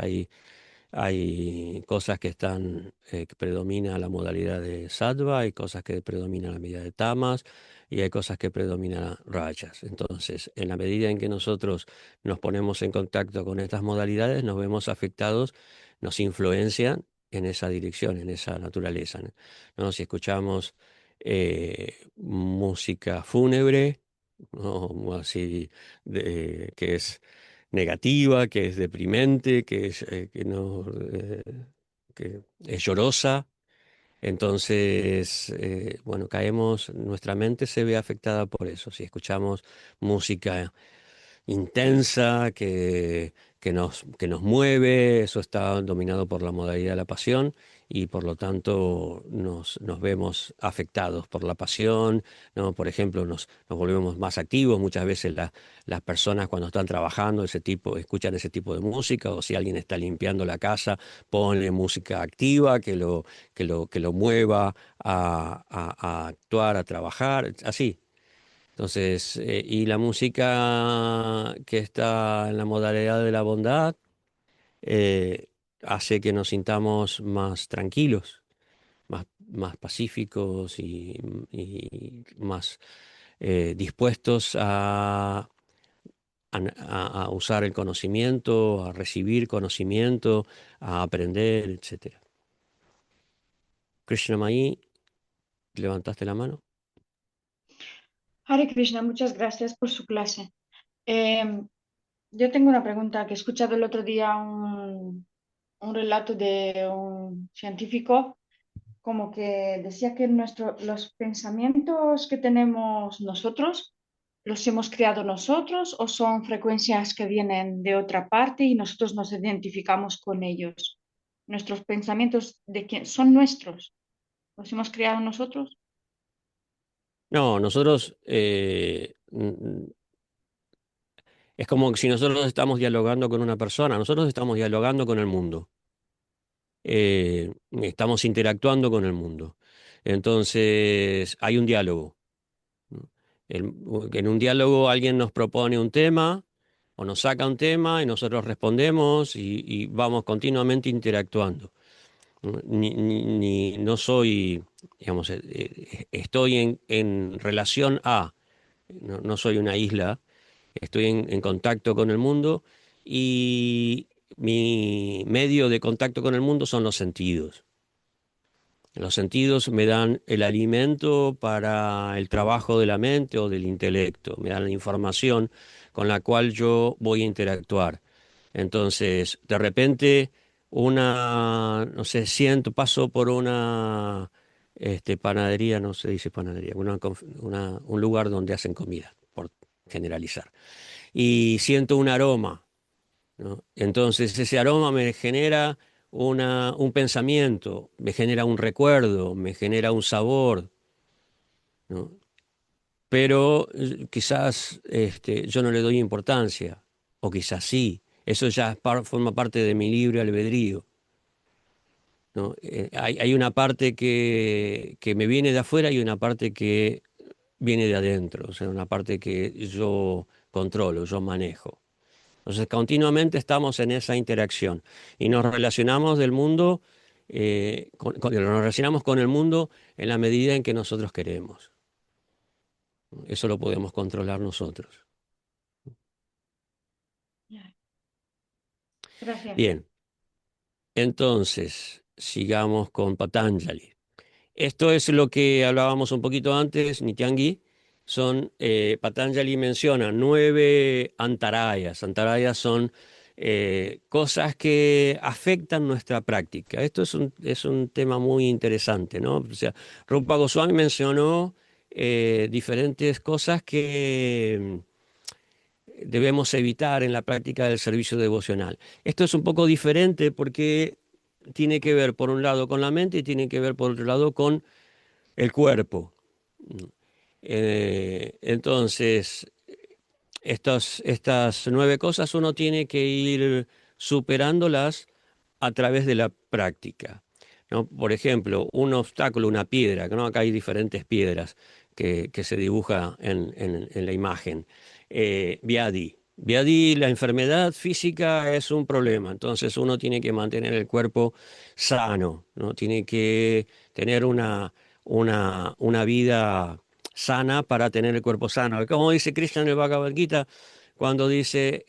Hay cosas que están, que predomina la modalidad de sattva, hay cosas que predominan la medida de tamas y hay cosas que predominan rajas. Entonces, en la medida en que nosotros nos ponemos en contacto con estas modalidades, nos vemos afectados, nos influencian en esa dirección, en esa naturaleza, ¿no? Si escuchamos música fúnebre, ¿no? O así, que es negativa, que es deprimente, que no, que es llorosa. Entonces, bueno, caemos, nuestra mente se ve afectada por eso. Si escuchamos música intensa, que nos mueve, eso está dominado por la modalidad de la pasión y por lo tanto nos vemos afectados por la pasión, ¿no? Por ejemplo, nos volvemos más activos, muchas veces las personas cuando están trabajando escuchan ese tipo de música, o si alguien está limpiando la casa, pone música activa que lo mueva a actuar, a trabajar, así. Entonces, y la música que está en la modalidad de la bondad eh, hace que nos sintamos más tranquilos, más pacíficos y más dispuestos a usar el conocimiento, a recibir conocimiento, a aprender, etcétera. Krishna Mai, levantaste la mano. Hare Krishna, muchas gracias por su clase. Eh, yo tengo una pregunta que he escuchado el otro día un relato de un científico como que decía que los pensamientos que tenemos nosotros los hemos creado nosotros o son frecuencias que vienen de otra parte y nosotros nos identificamos con ellos. Nuestros pensamientos de quién son nuestros, los hemos creado nosotros. No, nosotros es como si nosotros estamos dialogando con una persona, nosotros estamos dialogando con el mundo, estamos interactuando con el mundo. Entonces, hay un diálogo, ¿no? En un diálogo alguien nos propone un tema o nos saca un tema y nosotros respondemos y vamos continuamente interactuando, ¿no? No soy, digamos, estoy en relación a, no soy una isla. Estoy en contacto con el mundo y mi medio de contacto con el mundo son los sentidos. Los sentidos me dan el alimento para el trabajo de la mente o del intelecto, me dan la información con la cual yo voy a interactuar. Entonces, de repente, no sé, paso por una panadería, no se dice panadería, un lugar donde hacen comida, por generalizar, y siento un aroma, ¿no? Entonces ese aroma me genera un pensamiento, me genera un recuerdo, me genera un sabor, ¿no? Pero quizás yo no le doy importancia, o quizás sí. Eso ya forma parte de mi libre albedrío, ¿no? Hay una parte que me viene de afuera y una parte que viene de adentro, o sea, una parte que yo controlo, yo manejo. Entonces, continuamente estamos en esa interacción y nos relacionamos del mundo, nos relacionamos con el mundo en la medida en que nosotros queremos. Eso lo podemos controlar nosotros. Gracias. Bien, entonces, sigamos con Patanjali. Esto es lo que hablábamos un poquito antes, Nityangi. Patanjali menciona 9 antarayas. Antarayas son cosas que afectan nuestra práctica. Esto es un tema muy interesante, ¿no? O sea, Rupa Goswami mencionó diferentes cosas que debemos evitar en la práctica del servicio devocional. Esto es un poco diferente porque tiene que ver, por un lado, con la mente y tiene que ver, por otro lado, con el cuerpo. Entonces, estas 9 cosas uno tiene que ir superándolas a través de la práctica. ¿no? Por ejemplo, un obstáculo, una piedra, ¿no? Acá hay diferentes piedras que se dibuja en la imagen. Viadi. Viadi, la enfermedad física es un problema, entonces uno tiene que mantener el cuerpo sano, ¿no? Tiene que tener una vida sana para tener el cuerpo sano. Como dice Krishna en el Bhagavad Gita, cuando dice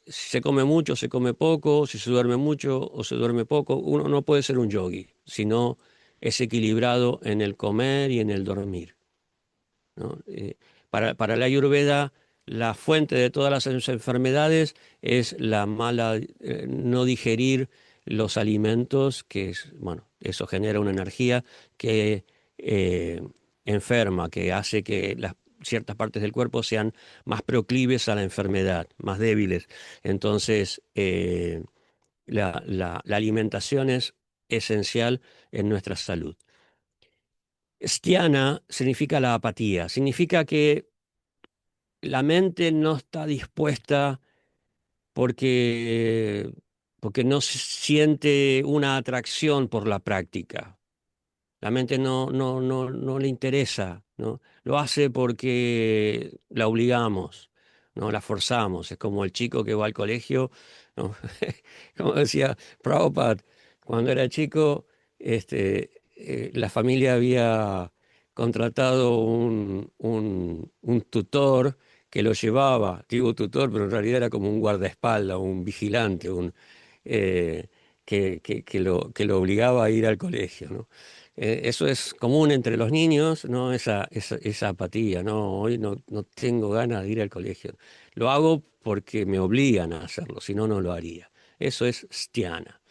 si se come mucho, se come poco, si se duerme mucho o se duerme poco, uno no puede ser un yogi, sino es equilibrado en el comer y en el dormir, ¿no? Para la Ayurveda, la fuente de todas las enfermedades es la mala, no digerir los alimentos, que es, bueno, eso genera una energía que eh, enferma, que hace que las ciertas partes del cuerpo sean más proclives a la enfermedad, más débiles. Entonces, la alimentación es esencial en nuestra salud. Stiana significa la apatía, significa que la mente no está dispuesta porque, porque no siente una atracción por la práctica. La mente no le interesa, ¿no? Lo hace porque la obligamos, ¿no? La forzamos. Es como el chico que va al colegio, ¿no? Como decía Prabhupada, cuando era chico, la familia había contratado un tutor que lo llevaba, digo tutor, pero en realidad era como un guardaespaldas, un vigilante, eh, que lo obligaba a ir al colegio, ¿no? Eso es común entre los niños, ¿no? Esa apatía, ¿no? Hoy no tengo ganas de ir al colegio. Lo hago porque me obligan a hacerlo, si no, no lo haría. Eso es stiana,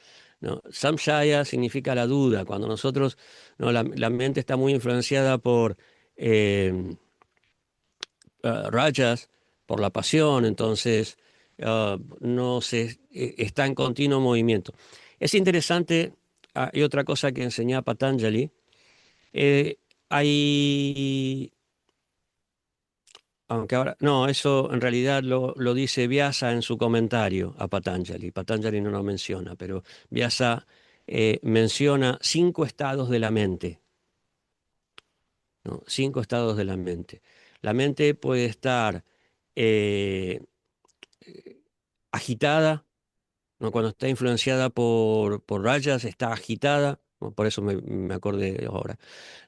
¿no? Samshaya significa la duda, cuando nosotros, ¿no? La mente está muy influenciada por rajas, por la pasión, entonces no se, está en continuo movimiento. Es interesante, hay otra cosa que enseñaba Patanjali. Eh, hay, aunque ahora, no, eso en realidad lo dice Vyasa en su comentario a Patanjali. Patanjali no lo menciona, pero Vyasa menciona 5 estados de la mente, ¿no? 5 estados de la mente. La mente puede estar eh, agitada, ¿no? Cuando está influenciada por rayas, está agitada, ¿no? Por eso me acordé ahora.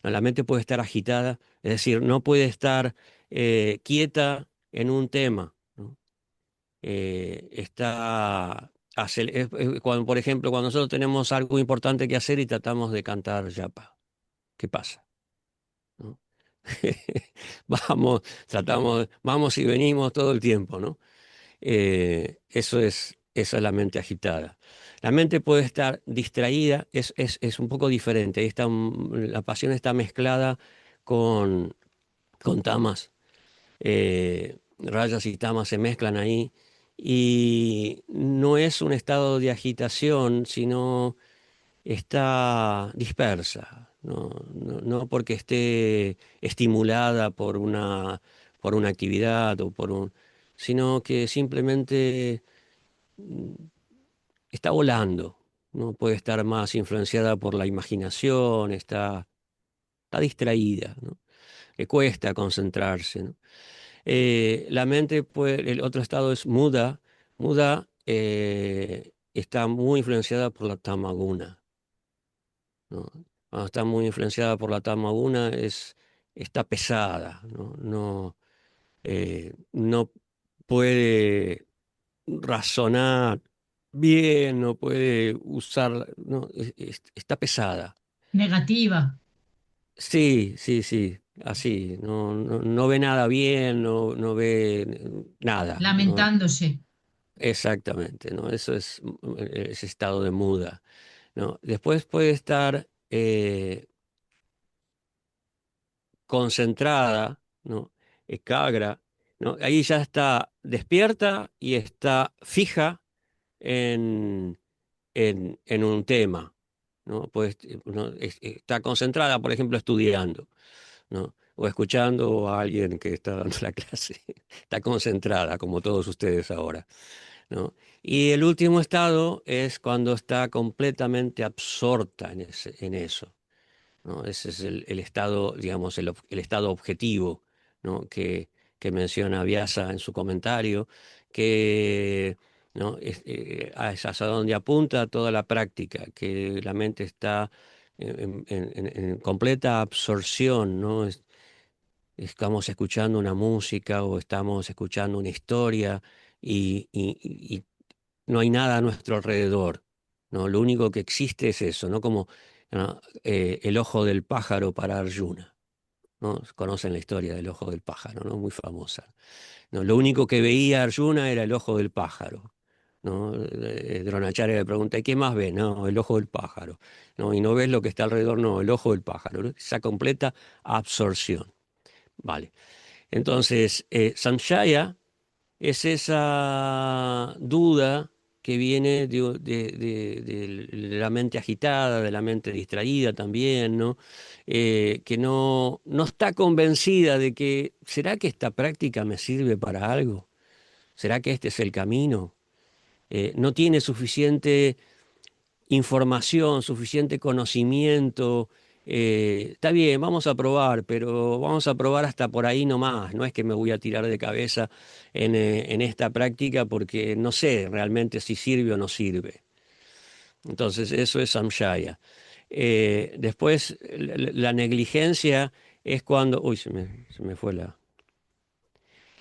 No, la mente puede estar agitada, es decir, no puede estar quieta en un tema, ¿no? Cuando, por ejemplo, cuando nosotros tenemos algo importante que hacer y tratamos de cantar yapa, ¿qué pasa? ¿No? Vamos y venimos todo el tiempo, ¿no? Esa es la mente agitada. La mente puede estar distraída, es un poco diferente. La pasión está mezclada con tamas. Rayas y tamas se mezclan ahí. Y no es un estado de agitación, sino está dispersa. No porque esté estimulada por una actividad sino que simplemente mm, está volando, ¿no? Puede estar más influenciada por la imaginación, está distraída, ¿no? Le cuesta concentrarse, ¿no? La mente, el otro estado es muda. Muda está muy influenciada por la tamaguna, ¿no? Cuando está muy influenciada por la tamaguna está pesada, ¿no? No puede razonar bien, no puede usar, no, está pesada. Negativa, Sí, sí, sí, así, no ve nada bien, no ve nada, ¿no? lamentándose. Exactamente, ¿no? Eso es ese estado de muda, ¿no? Después puede estar concentrada, ¿no? Ekagra, ¿no? Ahí ya está despierta y está fija en un tema, ¿no? Pues, ¿no? Está concentrada, por ejemplo, estudiando, ¿no? O escuchando a alguien que está dando la clase. Está concentrada, como todos ustedes ahora, ¿no? Y el último estado es cuando está completamente absorta en eso, ¿no? Ese es el estado, digamos, el estado objetivo, ¿no? Que menciona Vyasa en su comentario, que, ¿no? Es hacia donde apunta toda la práctica, que la mente está en completa absorción, ¿no? Estamos escuchando una música o estamos escuchando una historia y no hay nada a nuestro alrededor, ¿no? Lo único que existe es eso, ¿no? Como ¿no? El ojo del pájaro para Arjuna, ¿no? Conocen la historia del ojo del pájaro, ¿no? Muy famosa, ¿no? Lo único que veía Arjuna era el ojo del pájaro, ¿no? Dronacharya le pregunta, ¿y qué más ves? No, el ojo del pájaro, ¿no? Y no ves lo que está alrededor, no, el ojo del pájaro, ¿no? Esa completa absorción. Vale. Entonces, samshaya es esa duda que viene de la mente agitada, de la mente distraída también, ¿no? Que no está convencida de que, ¿será que esta práctica me sirve para algo? ¿Será que este es el camino? No tiene suficiente información, suficiente conocimiento. Está bien, vamos a probar, pero vamos a probar hasta por ahí nomás. No es que me voy a tirar de cabeza en esta práctica porque no sé realmente si sirve o no sirve. Entonces, eso es samshaya. Después, la negligencia es cuando... Uy, se me fue la...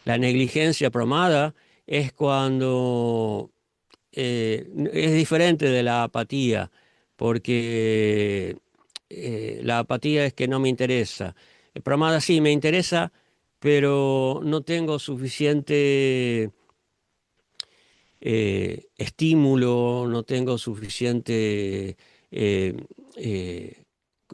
La negligencia promada es cuando es diferente de la apatía, porque la apatía es que no me interesa. Pramada sí me interesa, pero no tengo suficiente estímulo, no tengo suficiente eh, eh,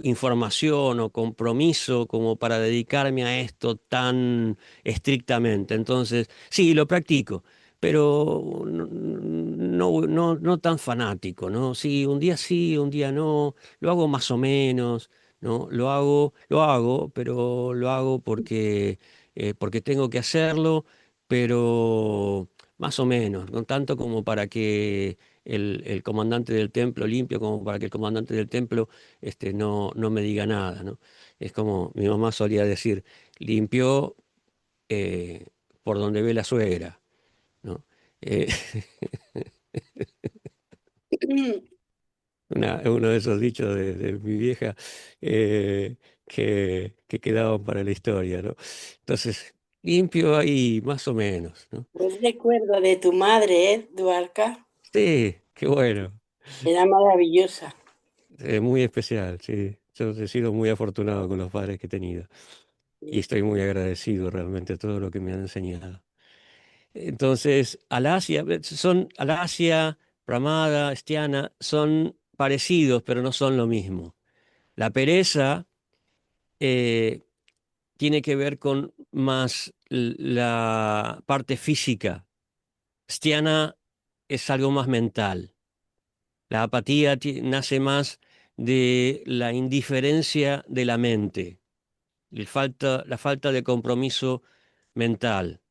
información o compromiso como para dedicarme a esto tan estrictamente. Entonces, sí, lo practico, pero no tan fanático, ¿no? Sí, un día no, lo hago más o menos, ¿no? Lo hago, pero lo hago porque tengo que hacerlo, pero más o menos, no tanto como para que el comandante del templo limpio, como para que el comandante del templo no me diga nada, ¿no? Es como mi mamá solía decir, limpió eh, por donde ve la suegra, ¿no? Eh, uno de esos dichos de mi vieja eh, que quedaban para la historia, ¿no? Entonces, limpio ahí más o menos, ¿no? Buen recuerdo de tu madre, Duarca. Sí, qué bueno. Era maravillosa. Muy especial, sí. Yo he sido muy afortunado con los padres que he tenido y estoy muy agradecido realmente de todo lo que me han enseñado. Entonces, Alasya, Pramada, Stiana, son parecidos, pero no son lo mismo. La pereza eh, tiene que ver con más la parte física. Stiana es algo más mental. La apatía nace más de la indiferencia de la mente, la falta de compromiso mental.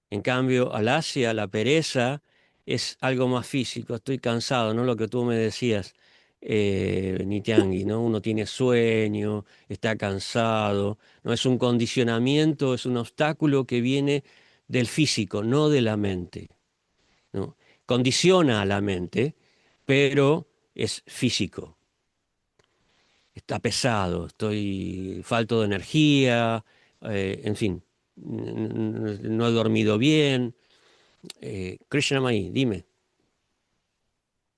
En cambio, alasia, la pereza, es algo más físico. Estoy cansado, ¿no? Lo que tú me decías, Nitiangi, ¿no? Uno tiene sueño, está cansado, no es un condicionamiento, es un obstáculo que viene del físico, no de la mente, ¿no? Condiciona a la mente, pero es físico. Está pesado, estoy falto de energía, en fin, no he dormido bien. Krishnamai, dime.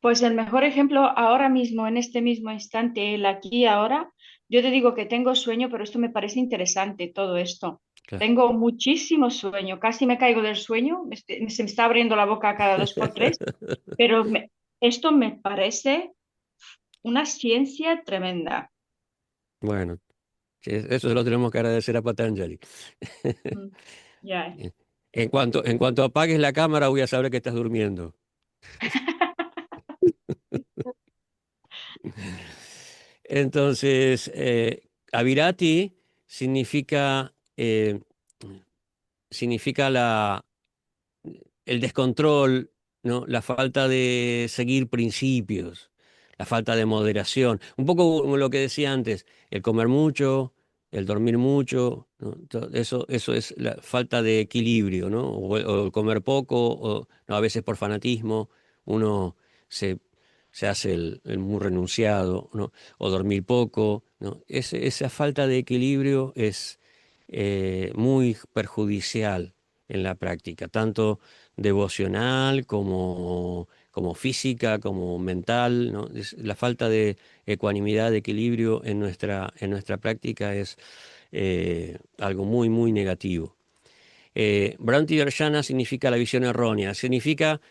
Pues el mejor ejemplo ahora mismo, en este mismo instante, el aquí y ahora, yo te digo que tengo sueño, pero esto me parece interesante, todo esto. Claro. Tengo muchísimo sueño, casi me caigo del sueño, se me está abriendo la boca cada dos por tres, pero esto me parece una ciencia tremenda. Bueno, eso se lo tenemos que agradecer a Patanjali. Mm, ya. En cuanto apagues la cámara voy a saber que estás durmiendo. Entonces, Avirati significa el descontrol, ¿no? La falta de seguir principios, la falta de moderación. Un poco como lo que decía antes, el comer mucho, el dormir mucho, ¿no? Eso es la falta de equilibrio, ¿no? O el comer poco, o no, a veces por fanatismo, uno se, se hace el muy renunciado, ¿no? O dormir poco, ¿no? Esa falta de equilibrio es muy perjudicial en la práctica, tanto devocional como física, como mental, ¿no? La falta de ecuanimidad, de equilibrio en nuestra práctica es algo muy, muy negativo. Bhranti Darshana significa la visión errónea, significa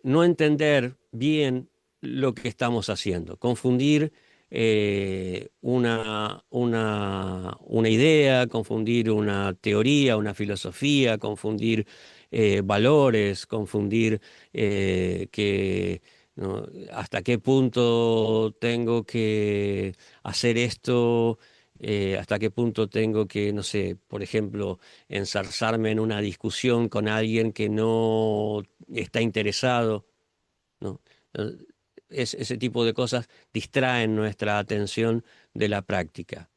no entender bien lo que estamos haciendo, confundir una idea, confundir una teoría, una filosofía, confundir valores, confundir que, ¿no? Hasta qué punto tengo que hacer esto, hasta qué punto tengo que, no sé, por ejemplo, enzarzarme en una discusión con alguien que no está interesado, ¿no? Eh, ese tipo de cosas distraen nuestra atención de la práctica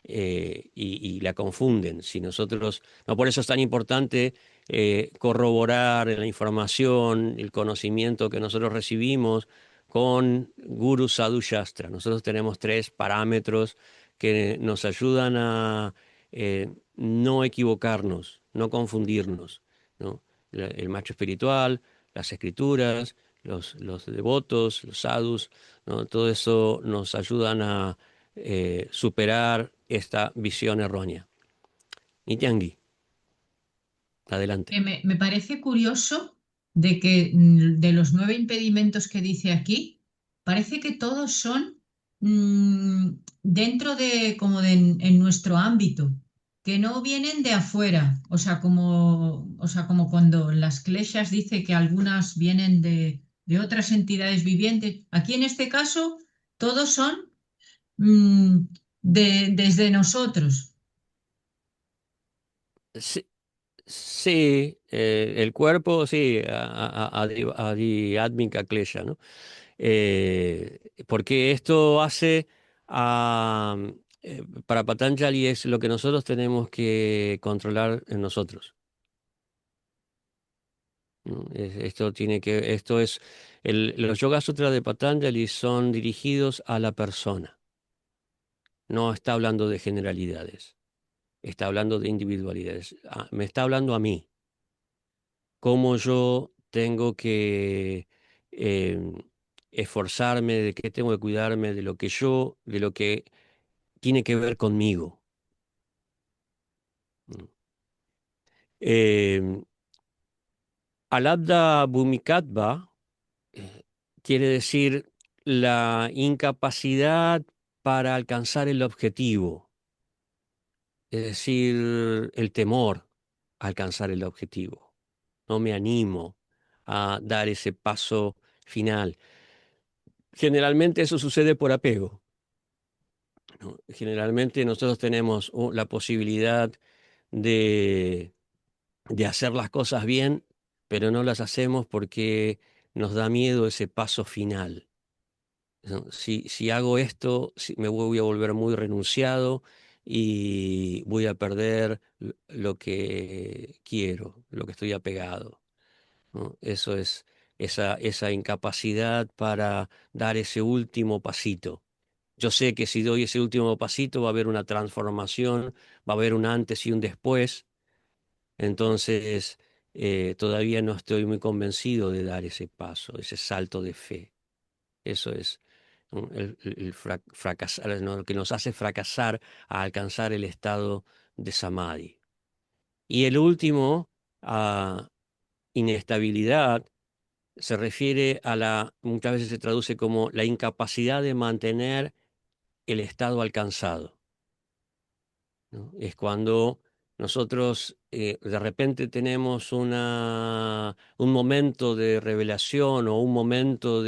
y la confunden. Si nosotros, no, por eso es tan importante corroborar la información, el conocimiento que nosotros recibimos con Guru Sadhu Shastra. Nosotros tenemos 3 parámetros que nos ayudan a no equivocarnos, no confundirnos, ¿no? El maestro espiritual, las escrituras, los devotos, los sadhus, ¿no? Todo eso nos ayudan a superar esta visión errónea. Nityangi, adelante. Me parece curioso de que de los 9 impedimentos que dice aquí, parece que todos son dentro de como en nuestro ámbito, que no vienen de afuera, o sea, como cuando las kleshas dice que algunas vienen de otras entidades vivientes. Aquí en este caso, todos son mm, desde nosotros. Sí, sí, el cuerpo, sí, adhyatmika klesha, ¿no? Porque esto hace a, para Patanjali es lo que nosotros tenemos que controlar en nosotros, ¿no? Esto es, los Yoga Sutras de Patanjali son dirigidos a la persona, no está hablando de generalidades, está hablando de individualidades, me está hablando a mí, cómo yo tengo que em, esforzarme, de qué tengo que cuidarme, de lo que tiene que ver conmigo, ¿no? Em, Alabda Bhumikatva eh, quiere decir la incapacidad para alcanzar el objetivo, es decir, el temor a alcanzar el objetivo. No me animo a dar ese paso final. Generalmente eso sucede por apego, ¿no? Generalmente nosotros tenemos la posibilidad de, de hacer las cosas bien, pero no las hacemos porque nos da miedo ese paso final, ¿no? Si hago esto, me voy a volver muy renunciado y voy a perder lo que quiero, lo que estoy apegado, ¿no? Eso es esa incapacidad para dar ese último pasito. Yo sé que si doy ese último pasito va a haber una transformación, va a haber un antes y un después, entonces todavía no estoy muy convencido de dar ese paso, ese salto de fe. Eso es, ¿no? Fracasar, ¿no? Lo que nos hace fracasar a alcanzar el estado de samadhi. Y el último, a inestabilidad, se refiere a muchas veces se traduce como la incapacidad de mantener el estado alcanzado, ¿no? Es cuando nosotros de repente tenemos un momento de revelación o un momento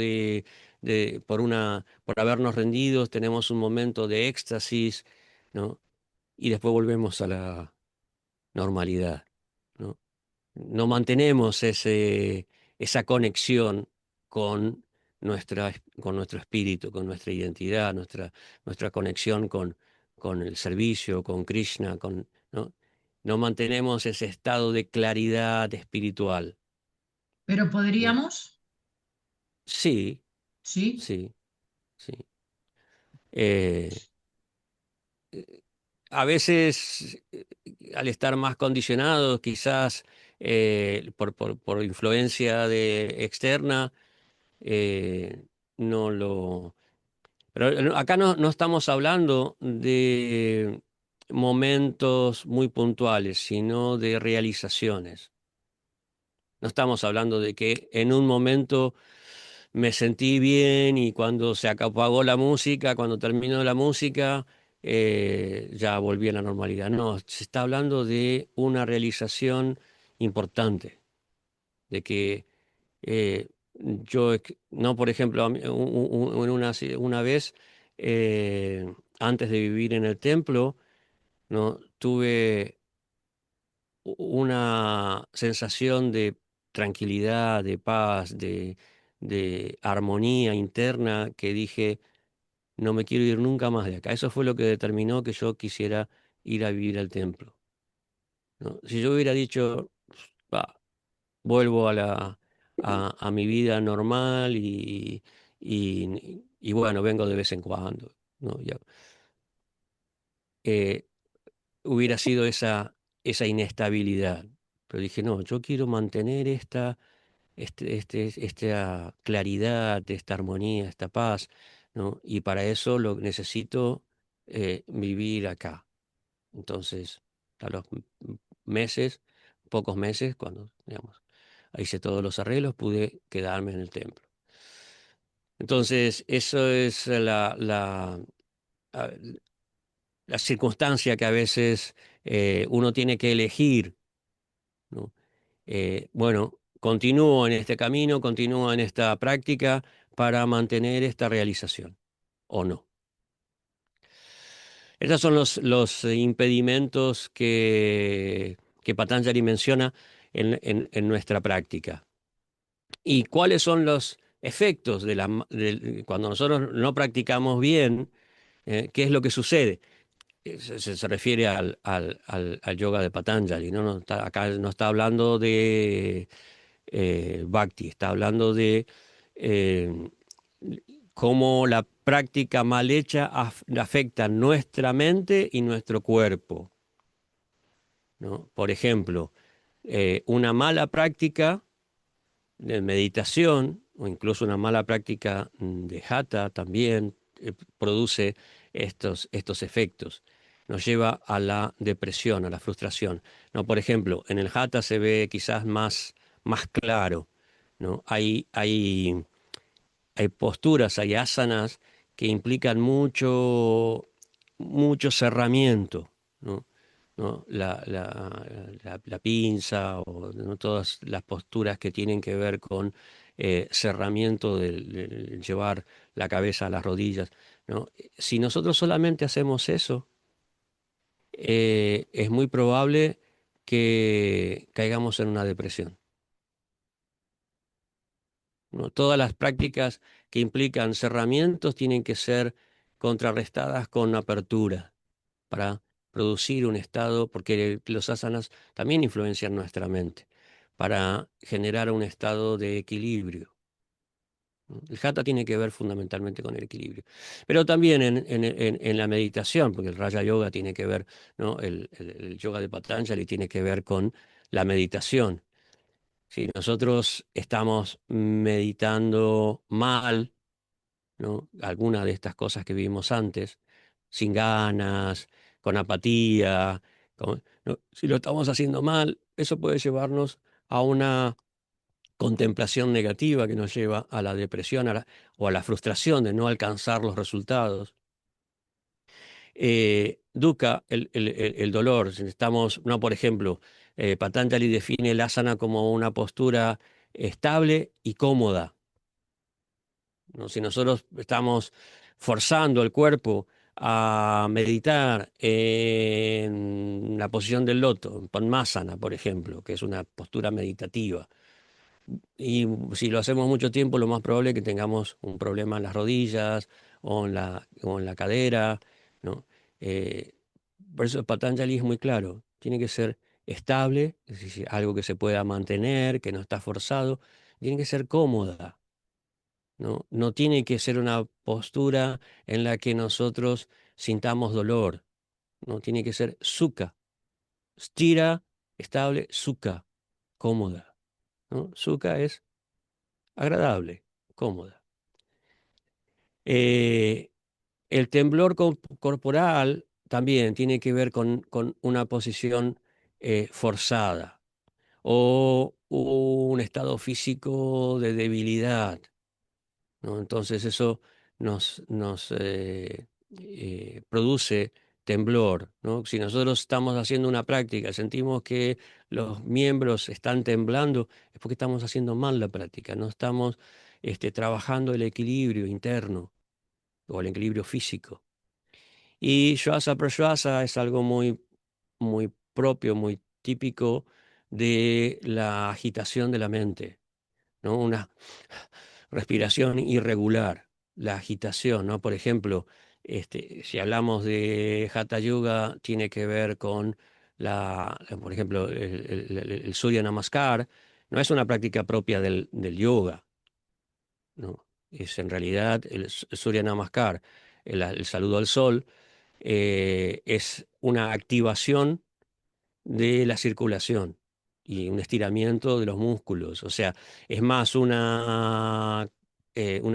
por habernos rendidos, tenemos un momento de éxtasis, ¿no? Y después volvemos a la normalidad, ¿no? No mantenemos esa conexión con, con nuestro espíritu, con nuestra identidad, nuestra conexión con el servicio, con Krishna, ¿no? No mantenemos ese estado de claridad espiritual. Pero ¿no? podríamos, Sí, sí. sí, sí. Eh, a veces, al estar más condicionados, quizás por influencia externa, no lo... Pero acá no estamos hablando de momentos muy puntuales, sino de realizaciones. No estamos hablando de que en un momento me sentí bien y cuando se apagó la música, cuando terminó la música, ya volví a la normalidad. No, se está hablando de una realización importante, de que no, por ejemplo, una vez, antes de vivir en el templo, ¿no? Tuve una sensación de tranquilidad, de paz, de armonía interna que dije, no me quiero ir nunca más de acá. Eso fue lo que determinó que yo quisiera ir a vivir al templo, ¿no? Si yo hubiera dicho, "Va, vuelvo a mi vida normal y bueno, vengo de vez en cuando, ¿no? Eh, Hubiera sido esa inestabilidad. Pero dije, no, yo quiero mantener esta claridad, esta armonía, esta paz, ¿no? Y para eso lo necesito vivir acá. Entonces, a los meses, pocos meses, cuando, digamos, hice todos los arreglos, pude quedarme en el templo. Entonces, eso es a- la circunstancia que a veces uno tiene que elegir, ¿no? Bueno, continúo en este camino, continúo en esta práctica para mantener esta realización, ¿o no? Esos son los impedimentos que Patanjali menciona en nuestra práctica. ¿Y cuáles son los efectos cuando nosotros no practicamos bien? ¿Qué es lo que sucede? Se refiere al yoga de Patanjali, ¿no? Acá no está hablando de Bhakti, está hablando de eh, cómo la práctica mal hecha afecta nuestra mente y nuestro cuerpo, ¿no? Por ejemplo, una mala práctica de meditación o incluso una mala práctica de hatha también produce estos efectos. Nos lleva a la depresión, a la frustración, ¿no? Por ejemplo, en el hatha se ve quizás más claro, ¿no? Hay posturas, hay asanas que implican mucho cerramiento, ¿no? ¿No? La pinza o, ¿no? Todas las posturas que tienen que ver con cerramiento del llevar la cabeza a las rodillas, ¿no? Si nosotros solamente hacemos eso, es muy probable que caigamos en una depresión, ¿no? Todas las prácticas que implican cerramientos tienen que ser contrarrestadas con apertura para producir un estado, porque los asanas también influencian nuestra mente, para generar un estado de equilibrio, ¿no? El hatha tiene que ver fundamentalmente con el equilibrio, pero también en la meditación, porque el Raja Yoga tiene que ver, ¿no? El yoga de Patanjali tiene que ver con la meditación. Si nosotros estamos meditando mal, ¿no? Alguna de estas cosas que vimos antes, sin ganas, con apatía, ¿no? Si lo estamos haciendo mal, eso puede llevarnos a una contemplación negativa que nos lleva a la depresión o a la frustración de no alcanzar los resultados. Dukkha, el dolor, si estamos, no, por ejemplo, Patanjali define el asana como una postura estable y cómoda, ¿no? Si nosotros estamos forzando el cuerpo a meditar en la posición del loto, en Padmasana, por ejemplo, que es una postura meditativa, Y si lo hacemos mucho tiempo, lo más probable es que tengamos un problema en las rodillas o en la cadera, ¿no? Eh, por eso Patanjali es muy claro, tiene que ser estable, es decir, algo que se pueda mantener, que no está forzado, tiene que ser cómoda, ¿no? No tiene que ser una postura en la que nosotros sintamos dolor, no tiene que ser sukha, stira, estable, sukha, cómoda, ¿no? Sukha es agradable, cómoda. Eh, el temblor corporal también tiene que ver con una posición forzada o un estado físico de debilidad, ¿no? Entonces eso nos produce temblor, ¿no? Si nosotros estamos haciendo una práctica, sentimos que los miembros están temblando, es porque estamos haciendo mal la práctica, no estamos trabajando el equilibrio interno o el equilibrio físico. Y Shvasa Prashvasa es algo muy propio, muy típico de la agitación de la mente, ¿no? Una respiración irregular, la agitación, ¿no? Por ejemplo, si hablamos de Hatha Yoga, tiene que ver con por ejemplo, el Surya Namaskar, no es una práctica propia del yoga, ¿no? Es en realidad el Surya Namaskar, el saludo al sol, es una activación de la circulación y un estiramiento de los músculos. O sea, es más una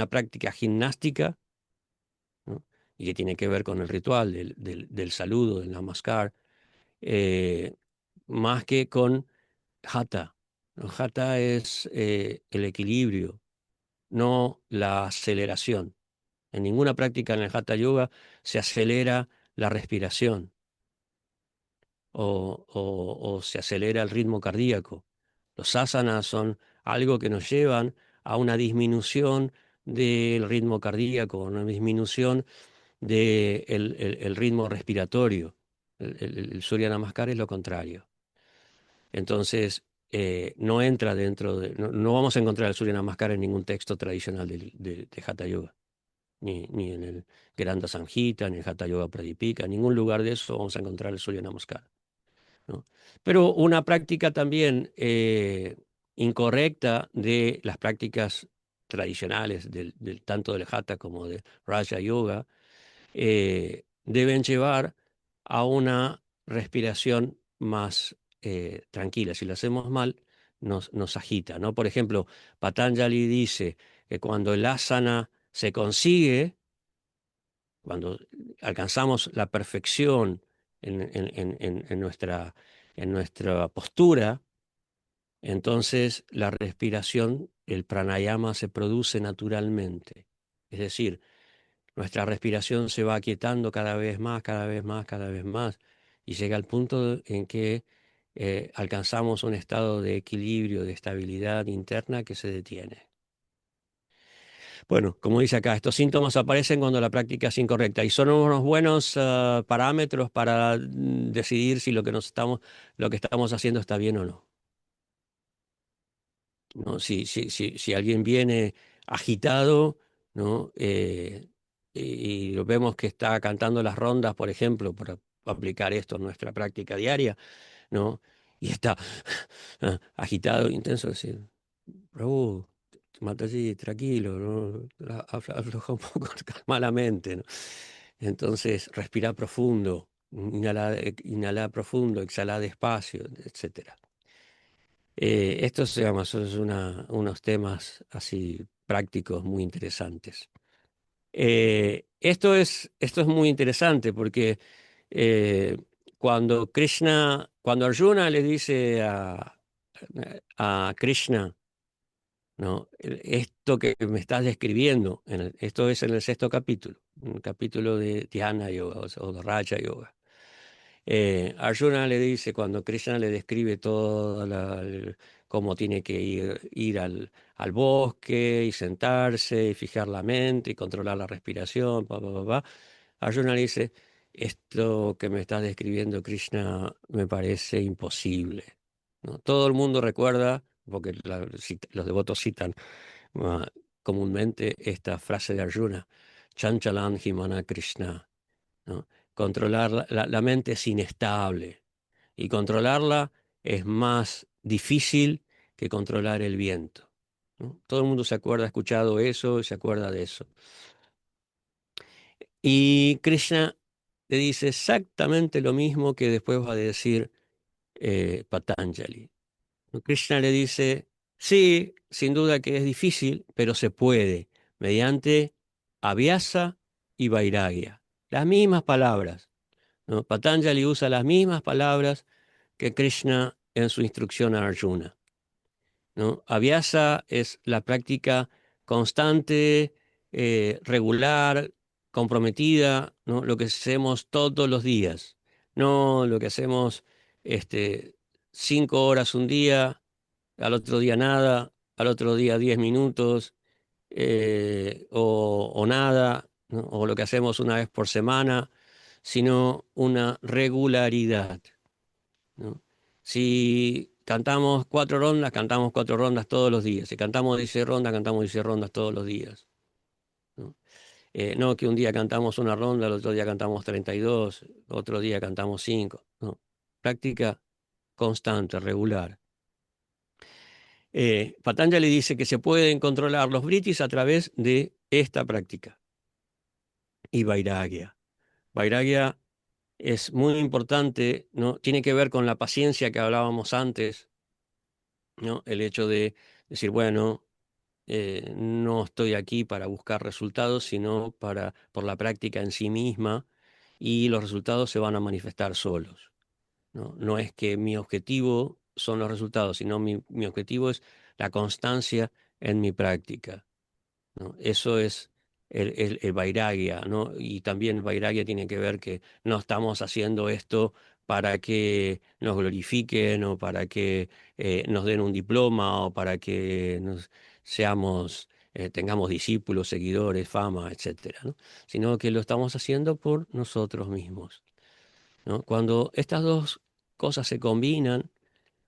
práctica gimnástica, ¿no? Y que tiene que ver con el ritual del saludo, del namaskar, eh, más que con hatha, ¿no? Hatha es el equilibrio, no la aceleración. En ninguna práctica en el hatha yoga se acelera la respiración o se acelera el ritmo cardíaco. Los asanas son algo que nos llevan a una disminución del ritmo cardíaco, una disminución del el ritmo respiratorio. El Surya Namaskar es lo contrario. Entonces, no entra dentro de... No vamos a encontrar el Surya Namaskar en ningún texto tradicional de Hatha Yoga, ni en el Granda Samhita, ni en el Hatha Yoga Pradipika, en ningún lugar de eso vamos a encontrar el Surya Namaskar, ¿no? Pero una práctica también incorrecta de las prácticas tradicionales, tanto del Hatha como de Raja Yoga, deben llevar a una respiración más tranquila. Si lo hacemos mal, nos agita, ¿no? Por ejemplo, Patanjali dice que cuando el asana se consigue, cuando alcanzamos la perfección en nuestra postura, entonces la respiración, el pranayama se produce naturalmente. Es decir, nuestra respiración se va aquietando cada vez más, cada vez más, cada vez más, y llega al punto en que alcanzamos un estado de equilibrio, de estabilidad interna que se detiene. Bueno, como dice acá, estos síntomas aparecen cuando la práctica es incorrecta y son unos buenos parámetros para decidir si lo que estamos haciendo está bien o no. ¿No? Si alguien viene agitado, ¿no? Y lo vemos que está cantando las rondas, por ejemplo, para aplicar esto en nuestra práctica diaria, ¿no? Y está agitado, intenso, decir, Prabhu, Mataji, tranquilo, ¿no? Afloja un poco, calma la mente, ¿no? Entonces, respira profundo, inhala profundo, exhala despacio, etcétera. Estos, digamos, son unos temas así prácticos muy interesantes. Esto es muy interesante porque eh, cuando Arjuna le dice a Krishna, ¿no? Esto que me estás describiendo, esto es en el sexto capítulo, un capítulo de Dhyana Yoga o de Raja Yoga. Arjuna le dice, cuando Krishna le describe todo cómo tiene que ir al bosque y sentarse y fijar la mente y controlar la respiración, Arjuna le dice, esto que me estás describiendo, Krishna, me parece imposible, ¿no? Todo el mundo recuerda porque los devotos citan comúnmente esta frase de Arjuna, Chanchalan Himana Krishna, ¿no? Controlar la mente es inestable y controlarla es más difícil que controlar el viento, ¿no? Todo el mundo se acuerda, ha escuchado eso y se acuerda de eso. Y Krishna le dice exactamente lo mismo que después va a decir Patanjali. Krishna le dice, sí, sin duda que es difícil, pero se puede, mediante abhyasa y vairagya. Las mismas palabras, ¿no? Patanjali usa las mismas palabras que Krishna en su instrucción a Arjuna, ¿no? Abhyasa es la práctica constante, regular, comprometida, ¿no? Lo que hacemos todos los días, no lo que hacemos 5 horas un día, al otro día nada, al otro día 10 minutos, o nada, ¿no? O lo que hacemos una vez por semana, sino una regularidad, ¿no? Si cantamos 4 rondas todos los días. Si cantamos 16 rondas, cantamos 16 rondas todos los días, ¿no? No que un día cantamos una ronda, el otro día cantamos 32, otro día cantamos 5, ¿no? Práctica constante, regular. Patanjali dice que se pueden controlar los vritis a través de esta práctica. Y vairagya. Vairagya es muy importante, ¿no? Tiene que ver con la paciencia que hablábamos antes, ¿no? El hecho de decir, bueno, no estoy aquí para buscar resultados, sino por la práctica en sí misma, y los resultados se van a manifestar solos, ¿no? No es que mi objetivo son los resultados, sino mi objetivo es la constancia en mi práctica, ¿no? Eso es el vairagya, ¿no? Y también el vairagya tiene que ver que no estamos haciendo esto para que nos glorifiquen o para que nos den un diploma o para que tengamos discípulos, seguidores, fama, etcétera, ¿no? Sino que lo estamos haciendo por nosotros mismos, ¿no? Cuando estas dos cosas se combinan,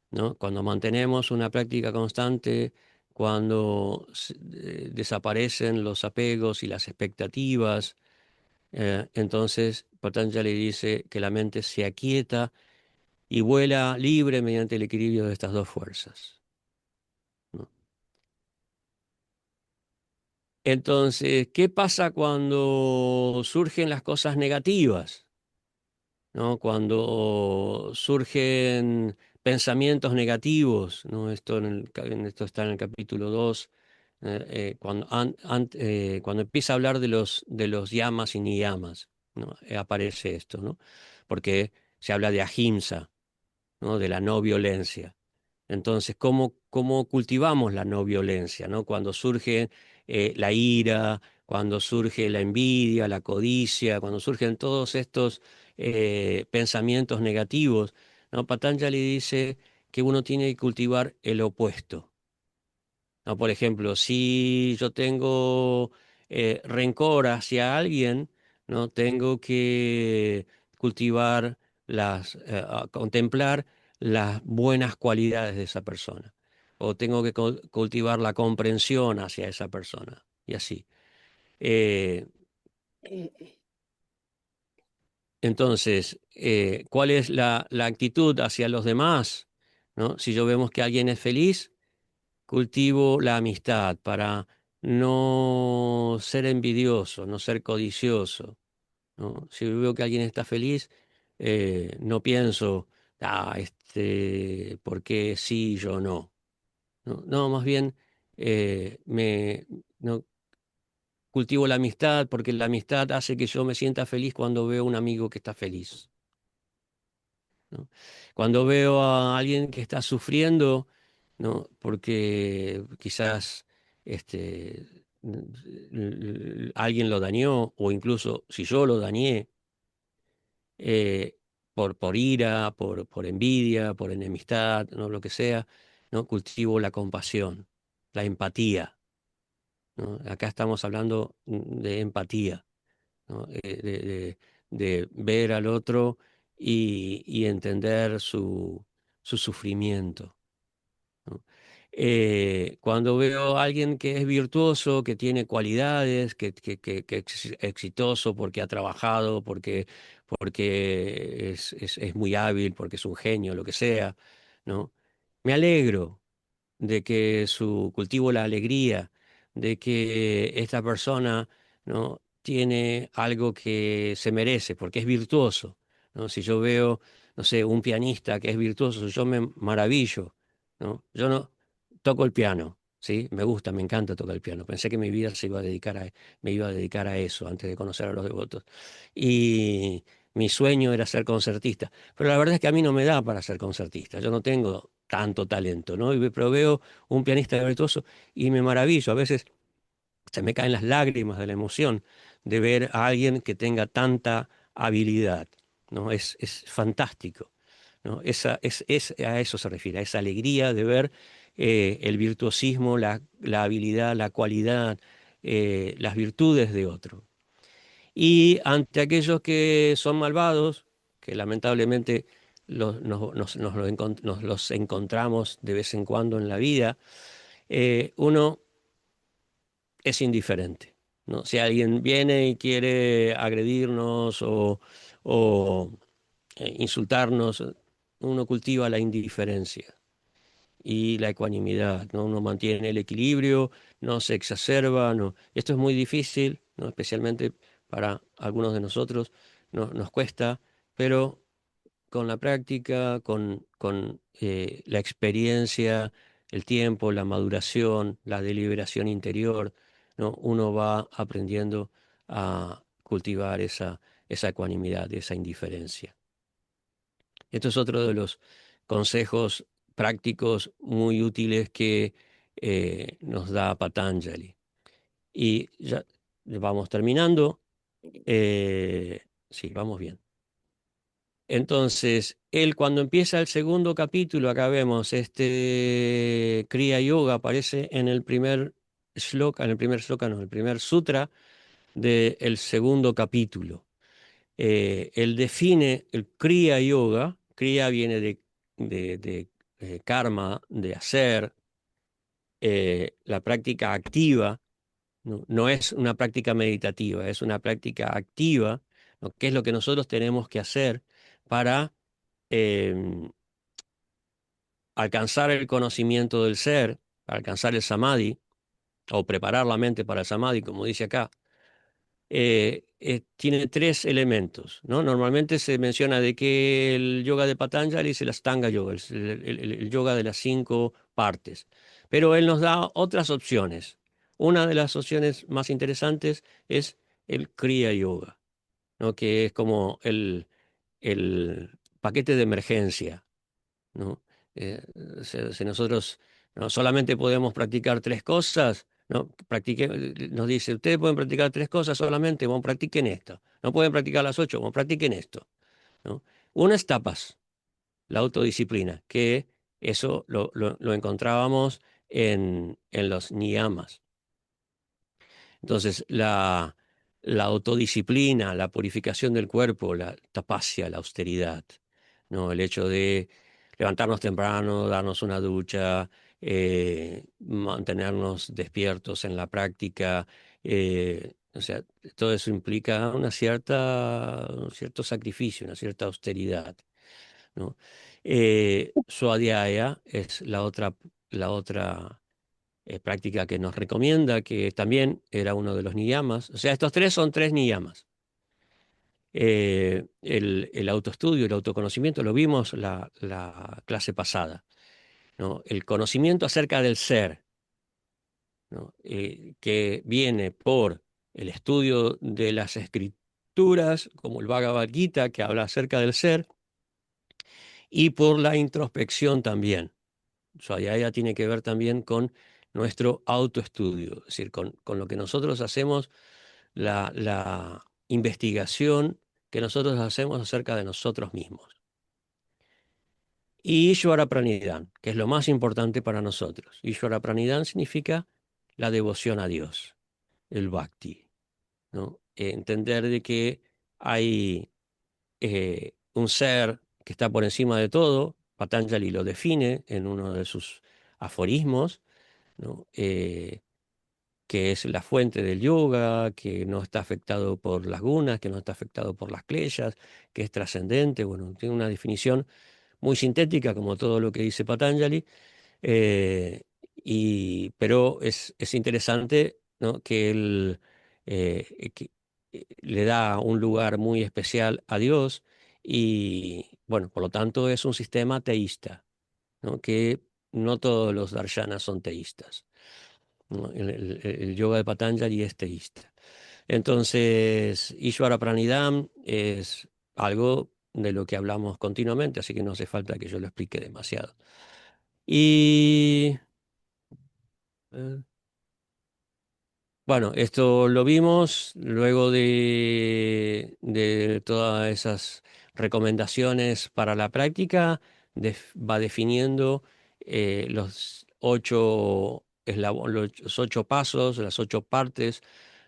¿no? Cuando mantenemos una práctica constante, cuando desaparecen los apegos y las expectativas, entonces Patanjali dice que la mente se aquieta y vuela libre mediante el equilibrio de estas dos fuerzas, ¿no? Entonces, ¿qué pasa cuando surgen las cosas negativas, ¿no? Cuando surgen pensamientos negativos, ¿no? Esto está en el capítulo 2, cuando empieza a hablar de los yamas y niyamas, ¿no? Aparece esto, ¿no? Porque se habla de ahimsa, ¿no? De la no violencia. Entonces, ¿cómo cultivamos la no violencia, ¿no? Cuando surge la ira, cuando surge la envidia, la codicia, cuando surgen todos estos pensamientos negativos, ¿no? Patanjali dice que uno tiene que cultivar el opuesto, ¿no? Por ejemplo, si yo tengo rencor hacia alguien, ¿no? Tengo que cultivar contemplar las buenas cualidades de esa persona. O tengo que cultivar la comprensión hacia esa persona. Y así. Eh, entonces, ¿cuál es la actitud hacia los demás, ¿no? Si yo vemos que alguien es feliz, cultivo la amistad para no ser envidioso, no ser codicioso, ¿no? Si veo que alguien está feliz, no pienso, ¿por qué sí, yo no? No, no, más bien no, cultivo la amistad porque la amistad hace que yo me sienta feliz cuando veo a un amigo que está feliz, ¿no? Cuando veo a alguien que está sufriendo, ¿no? Porque quizás alguien lo dañó, o incluso si yo lo dañé, por ira, por envidia, por enemistad, ¿no? Lo que sea, ¿no? Cultivo la compasión, la empatía, ¿no? Acá estamos hablando de empatía, ¿no? De ver al otro y entender su sufrimiento, ¿no? Cuando veo a alguien que es virtuoso, que tiene cualidades, que es exitoso porque ha trabajado, porque es muy hábil, porque es un genio, lo que sea, ¿no? Me alegro de que su cultivo la alegría, de que esta persona, ¿no?, tiene algo que se merece, porque es virtuoso, ¿no? Si yo veo, no sé, un pianista que es virtuoso, yo me maravillo, ¿no? Yo no toco el piano, ¿sí? Me gusta, me encanta tocar el piano. Pensé que mi vida me iba a dedicar a eso antes de conocer a los devotos. Y mi sueño era ser concertista. Pero la verdad es que a mí no me da para ser concertista. Yo no tengo tanto talento, ¿no? Pero veo un pianista virtuoso y me maravillo. A veces se me caen las lágrimas de la emoción de ver a alguien que tenga tanta habilidad, ¿no? Es fantástico, ¿no? A eso se refiere, a esa alegría de ver el virtuosismo, la habilidad, la cualidad, las virtudes de otro. Y ante aquellos que son malvados, que lamentablemente nos los encontramos de vez en cuando en la vida, uno es indiferente, ¿no? Si alguien viene y quiere agredirnos o insultarnos, uno cultiva la indiferencia y la ecuanimidad, ¿no? Uno mantiene el equilibrio, no se exacerba, no. Esto es muy difícil, ¿no? Especialmente para algunos de nosotros, nos cuesta, pero con la práctica, con la experiencia, el tiempo, la maduración, la deliberación interior, ¿no?, uno va aprendiendo a cultivar esa ecuanimidad, esa indiferencia. Esto es otro de los consejos prácticos muy útiles que nos da Patanjali. Y ya vamos terminando. Sí, vamos bien. Entonces, él cuando empieza el segundo capítulo, acá vemos este Kriya Yoga, aparece en el primer shloka, en el primer sutra del segundo capítulo. Él define el Kriya Yoga. Kriya viene de karma, de hacer, la práctica activa, ¿no? No es una práctica meditativa, es una práctica activa, ¿no?, que es lo que nosotros tenemos que hacer para em, alcanzar el conocimiento del ser, para alcanzar el samadhi, o preparar la mente para el samadhi, como dice acá. Tiene tres elementos, ¿no? Normalmente se menciona de que el yoga de Patanjali es el Astanga Yoga, el yoga de las 5 partes. Pero él nos da otras opciones. Una de las opciones más interesantes es el Kriya Yoga, ¿no?, que es como el paquete de emergencia, ¿no? Eh, si nosotros no solamente podemos practicar 3 cosas, ¿no? Nos dice, ustedes pueden practicar 3 cosas solamente, bueno, practiquen esto. No pueden practicar las 8, bueno, practiquen esto, ¿no? Una es tapas, la autodisciplina, que eso lo encontrábamos en los niyamas. Entonces, la autodisciplina, la purificación del cuerpo, la tapasya, la austeridad, ¿no? El hecho de levantarnos temprano, darnos una ducha, mantenernos despiertos en la práctica, o sea, todo eso implica un cierto sacrificio, una cierta austeridad, ¿no? Swadhyaya es la otra práctica que nos recomienda, que también era uno de los niyamas. O sea, estos tres son 3 niyamas. El autoestudio, el autoconocimiento, lo vimos la clase pasada, ¿no? El conocimiento acerca del ser, ¿no?, que viene por el estudio de las escrituras, como el Bhagavad Gita, que habla acerca del ser, y por la introspección también. Swadhyaya tiene que ver también con nuestro autoestudio, es decir, con lo que nosotros hacemos, la investigación que nosotros hacemos acerca de nosotros mismos. Y Ishvara Pranidhan, que es lo más importante para nosotros. Ishvara Pranidhan significa la devoción a Dios, el bhakti, ¿no? Entender de que hay un ser que está por encima de todo. Patanjali lo define en uno de sus aforismos, ¿no? Que es la fuente del yoga, que no está afectado por las gunas, que no está afectado por las kleyas, que es trascendente. Bueno, tiene una definición muy sintética, como todo lo que dice Patanjali, pero es interesante, ¿no? Que él le da un lugar muy especial a Dios y, bueno, por lo tanto es un sistema teísta, ¿no? Que no todos los darshanas son teístas, ¿no? El yoga de Patanjali es teísta. Entonces, Ishvara Pranidham es algo de lo que hablamos continuamente, así que no hace falta que yo lo explique demasiado. Y bueno, esto lo vimos luego de todas esas recomendaciones para la práctica, va definiendo los 8 pasos, las 8 partes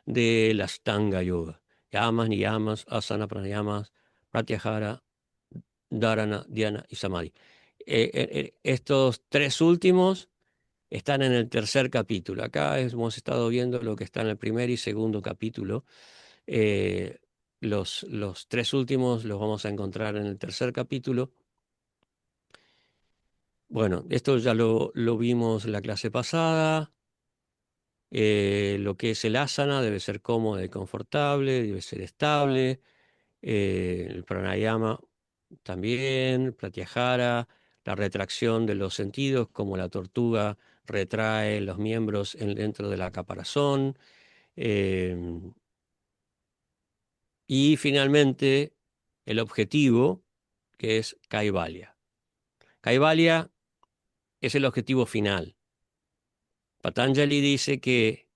de la Ashtanga Yoga. Yamas, niyamas, asana, pranayamas, pratyahara, dharana, dhyana y samadhi. Estos 3 últimos están en el tercer capítulo. Acá hemos estado viendo lo que está en el primer y segundo capítulo. Eh, los 3 últimos los vamos a encontrar en el tercer capítulo. Bueno, esto ya lo vimos en la clase pasada. Lo que es el asana debe ser cómodo y confortable, debe ser estable. El pranayama también, pratyahara, la retracción de los sentidos, como la tortuga retrae los miembros dentro de la caparazón. Y finalmente, el objetivo, que es Kaivalya. Kaivalya es el objetivo final. Patanjali dice que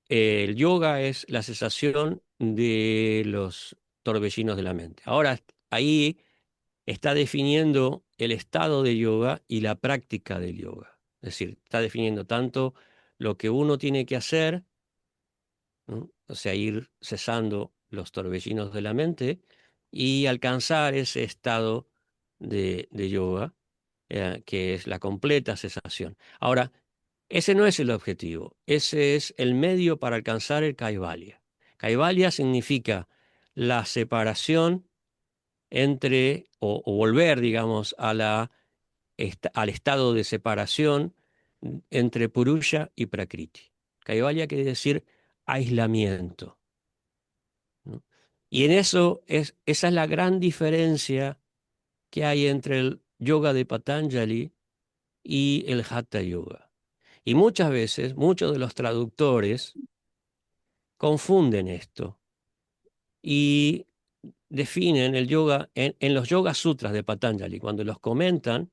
el yoga es la cesación de los torbellinos de la mente. Ahora, ahí está definiendo el estado de yoga y la práctica del yoga. Es decir, está definiendo tanto lo que uno tiene que hacer, ¿no? O sea, ir cesando los torbellinos de la mente y alcanzar ese estado de yoga, que es la completa cesación. Ahora, ese no es el objetivo, ese es el medio para alcanzar el Kaivalya. Kaivalya significa la separación o volver, digamos, al estado de separación entre Purusha y Prakriti. Kaivalya quiere decir aislamiento, ¿no? Y en esa es la gran diferencia que hay entre el yoga de Patanjali y el Hatha Yoga. Y muchas veces, muchos de los traductores confunden esto y definen el yoga en los Yoga Sutras de Patanjali. Cuando los comentan,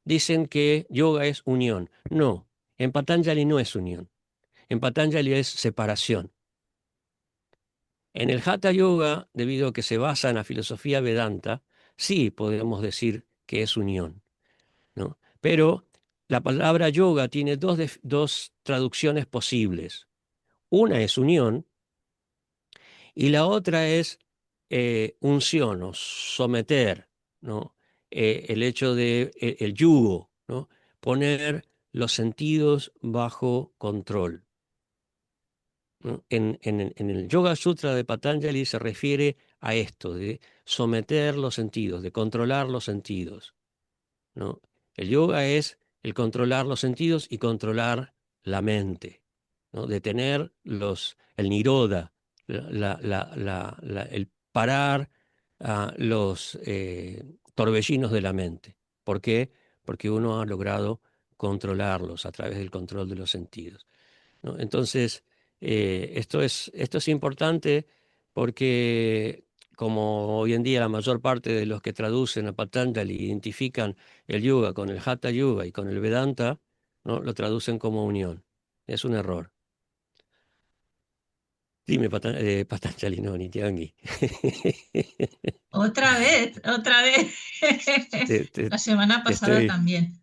dicen que yoga es unión. No, en Patanjali no es unión. En Patanjali es separación. En el Hatha Yoga, debido a que se basa en la filosofía Vedanta, sí podemos decir que es unión, ¿no? Pero la palabra yoga tiene dos traducciones posibles. Una es unión y la otra es unción o someter, ¿no? El hecho de el yugo, ¿no? Poner los sentidos bajo control, ¿no? En el Yoga Sutra de Patanjali se refiere a esto, de someter los sentidos, de controlar los sentidos, ¿no? El yoga es el controlar los sentidos y controlar la mente, ¿no? De tener el nirodha, el parar los torbellinos de la mente. ¿Por qué? Porque uno ha logrado controlarlos a través del control de los sentidos, ¿no? Entonces, esto es importante porque como hoy en día la mayor parte de los que traducen a Patanjali identifican el yoga con el Hatha Yoga y con el Vedanta, ¿no? Lo traducen como unión. Es un error. Dime, Patanjali, no, Nityangi. Otra vez, otra vez. Te, te- La semana te pasada estoy... también.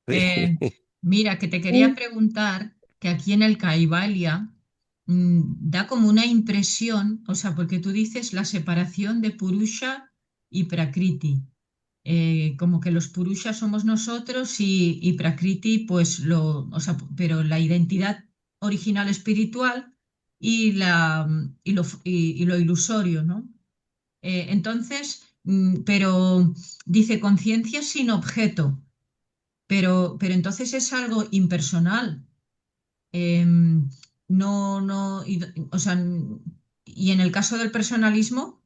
Eh, Mira, que te quería preguntar que aquí en el Kaivalya da como una impresión, o sea, porque tú dices la separación de Purusha y Prakriti. como que los purushas somos nosotros y Prakriti, pues o sea, pero la identidad original espiritual y lo ilusorio, ¿no? Entonces, pero dice conciencia sin objeto, pero entonces es algo impersonal. No, no, o sea, y en el caso del personalismo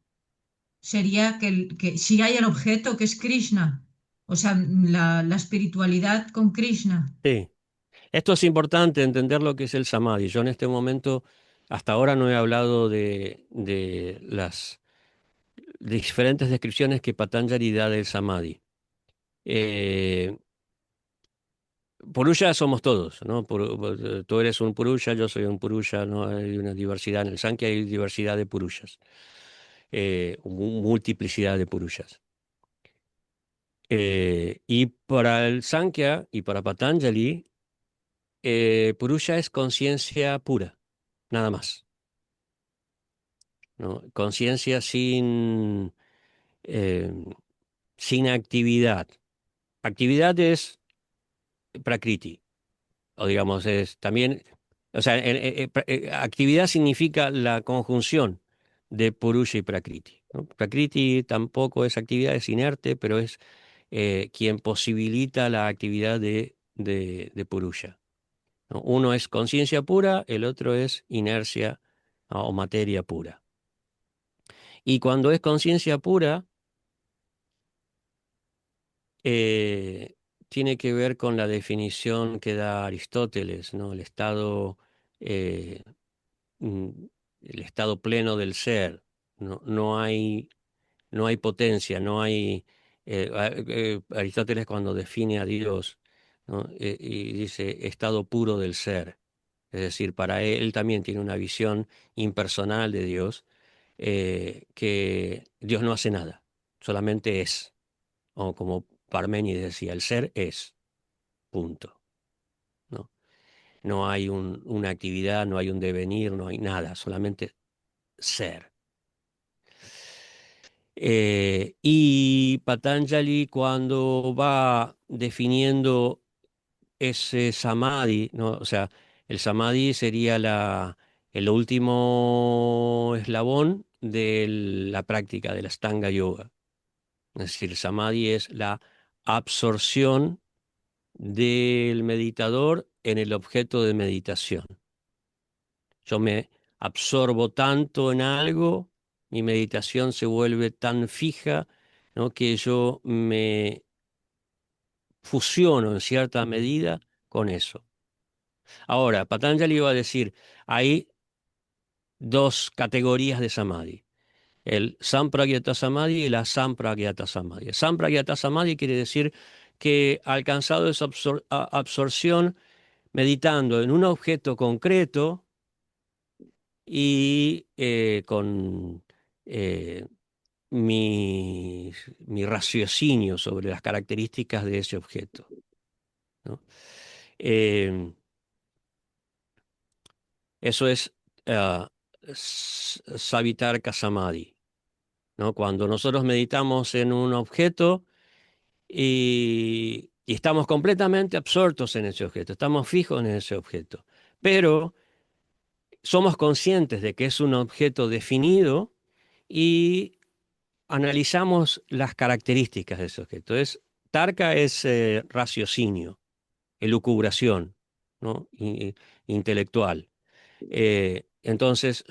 sería que si hay el objeto que es Krishna, o sea, la espiritualidad con Krishna. Sí. Esto es importante, entender lo que es el samadhi. Yo en este momento, hasta ahora no he hablado de las diferentes descripciones que Patanjali da del samadhi. Eh, Purusha somos todos, ¿no? Tú eres un purusha, yo soy un purusha, ¿no? Hay una diversidad. En el Sankhya hay diversidad de purushas, multiplicidad de purushas. Y para el Sankhya y para Patanjali, purusha es conciencia pura, nada más, ¿no? Conciencia eh, sin actividad. Actividad es prakriti, o digamos, es también, o sea, actividad significa la conjunción de purusha y prakriti, ¿no? Prakriti tampoco es actividad, es inerte, pero es quien posibilita la actividad de purusha, ¿no? Uno es conciencia pura, el otro es inercia, ¿no? O materia pura. Y cuando es conciencia pura, eh, tiene que ver con la definición que da Aristóteles, ¿no? Eh, mm, el estado pleno del ser. No, no hay potencia, no hay... Aristóteles cuando define a Dios, ¿no? Y dice estado puro del ser. Es decir, para él también tiene una visión impersonal de Dios, que Dios no hace nada, solamente es. O como Parménides decía, el ser es, punto, ¿no? No hay una actividad, no hay un devenir, no hay nada, solamente ser. Y Patanjali, cuando va definiendo ese samadhi, ¿no? O sea, el samadhi sería el último eslabón de la práctica de la Astanga Yoga. Es decir, el samadhi es la absorción del meditador en el objeto de meditación. Yo me absorbo tanto en algo, mi meditación se vuelve tan fija, ¿no? Que yo me fusiono en cierta medida con eso. Ahora, Patanjali va a decir, hay dos categorías de samadhi, el Sampragyata Samadhi y la Sampragyata Samadhi. El Sampragyata Samadhi quiere decir que ha alcanzado esa absorción meditando en un objeto concreto y con eh, mi raciocinio sobre las características de ese objeto, ¿no? Eh, Eso es Savitarka Samadhi, ¿no? Cuando nosotros meditamos en un objeto y estamos completamente absortos en ese objeto, estamos fijos en ese objeto, pero somos conscientes de que es un objeto definido y analizamos las características de ese objeto. Tarka es raciocinio, elucubración, ¿no? Intelectual. Entonces,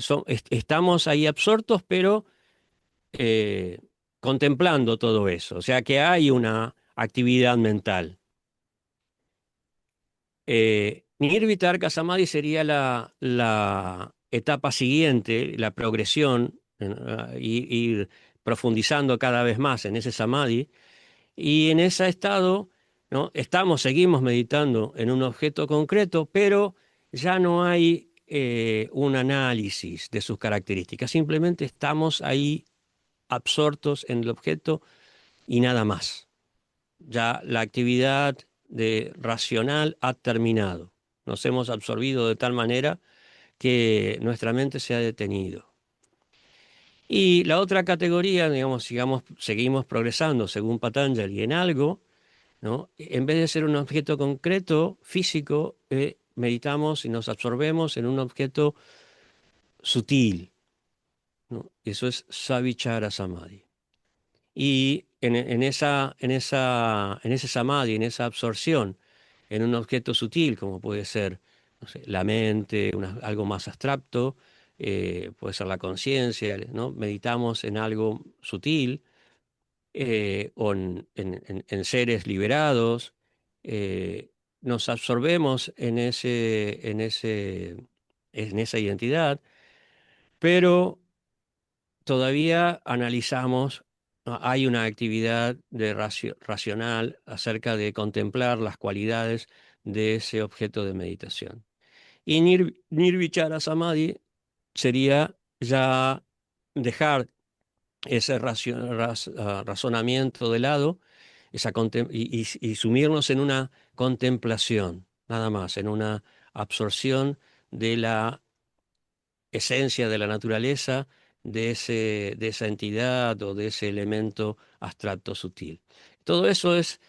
estamos ahí absortos, pero contemplando todo eso. O sea que hay una actividad mental. Nirvitarka Samadhi sería la etapa siguiente, la progresión, ir profundizando cada vez más en ese Samadhi. Y en ese estado, ¿no? Seguimos meditando en un objeto concreto, pero ya no hay un análisis de sus características. Simplemente estamos ahí absortos en el objeto y nada más. Ya la actividad racional ha terminado. Nos hemos absorbido de tal manera que nuestra mente se ha detenido. Y la otra categoría, digamos, seguimos progresando según Patanjali en algo, ¿no? En vez de ser un objeto concreto, físico, meditamos y nos absorbemos en un objeto sutil, ¿no? Eso es Savichara Samadhi. Y en ese samadhi, en esa absorción, en un objeto sutil, como puede ser, no sé, la mente, algo más abstracto, puede ser la conciencia, ¿no? Meditamos en algo sutil, o en seres liberados, eh, nos absorbemos en esa identidad, pero todavía analizamos, ¿no? Hay una actividad racional acerca de contemplar las cualidades de ese objeto de meditación. Y Nirvichara Samadhi sería ya dejar ese razonamiento de lado, y sumirnos en una contemplación, nada más, en una absorción de la esencia de la naturaleza, de esa entidad o de ese elemento abstracto sutil. Todo eso es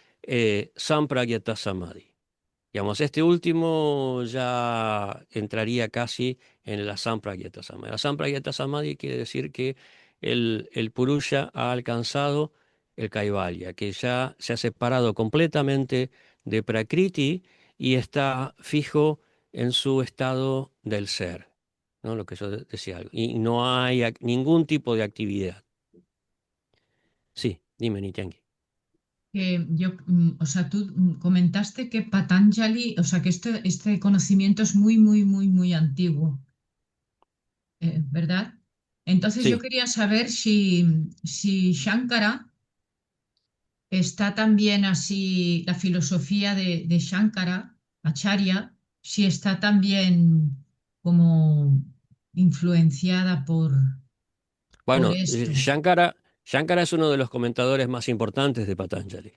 Sampragyata Samadhi. Digamos, este último ya entraría casi en la Sampragyata Samadhi. La Sampragyata Samadhi quiere decir que el Purusha ha alcanzado el Kaivalya, que ya se ha separado completamente de Prakriti y está fijo en su estado del ser, ¿no? Lo que yo decía, y no hay ningún tipo de actividad. Sí, dime, Nityangi. O sea, tú comentaste que Patanjali, o sea, que este conocimiento es muy, muy, muy, muy antiguo, ¿verdad? Entonces yo Sí. quería saber si Shankara está también así, la filosofía de Shankara, Acharya, si está también como influenciada por Bueno, esto. Shankara es uno de los comentadores más importantes de Patanjali.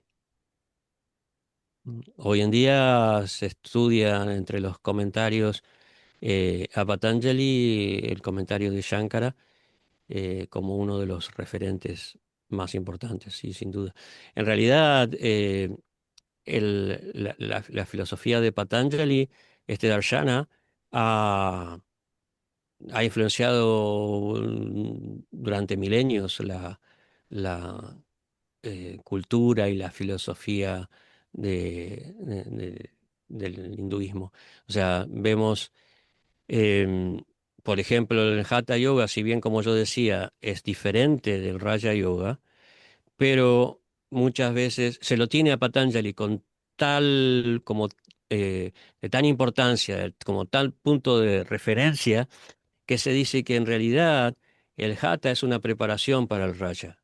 Hoy en día se estudia entre los comentarios a Patanjali el comentario de Shankara como uno de los referentes más importantes, sí, sin duda. En realidad, la filosofía de Patanjali, este Darshana, ha, ha influenciado durante milenios la cultura y la filosofía del hinduismo. O sea, vemos, em, por ejemplo, el Hatha Yoga, si bien como yo decía, es diferente del Raja Yoga, pero muchas veces se lo tiene a Patanjali con tal como de tan importancia, como tal punto de referencia, que se dice que en realidad el Hatha es una preparación para el Raja.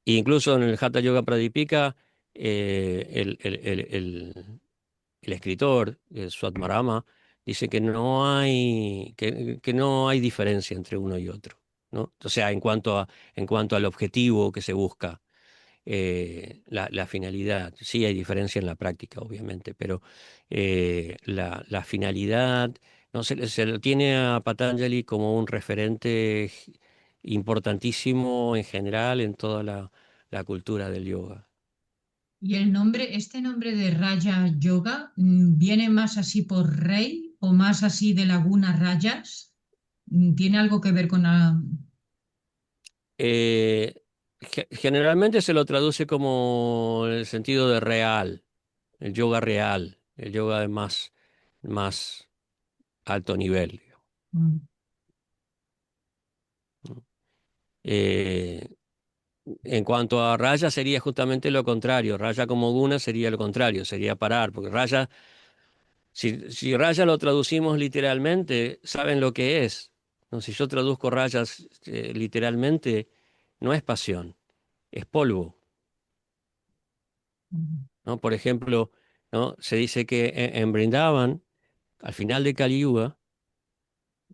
Incluso en el Hatha Yoga Pradipika, el escritor, Swatmarama, dice que no hay diferencia entre uno y otro, ¿no? O sea, en cuanto al objetivo que se busca, la finalidad. Sí hay diferencia en la práctica, obviamente, pero la finalidad, no se lo tiene a Patanjali como un referente importantísimo en general en toda la cultura del yoga. ¿Y este nombre de Raya Yoga, viene más así por rey o más así de Laguna Rayas? ¿Tiene algo que ver con la... Eh, Generalmente se lo traduce como en el sentido de real, el yoga real, el yoga de más alto nivel, digamos, Mm, ¿no? Eh, En cuanto a raya sería justamente lo contrario. Raya como guna sería lo contrario, sería parar, porque raya, si raya lo traducimos literalmente, saben lo que es, ¿no? Si yo traduzco rayas literalmente, no es pasión, es polvo, mm. ¿no? Por ejemplo, ¿no? Se dice que en Brindavan, al final de Kali Yuga,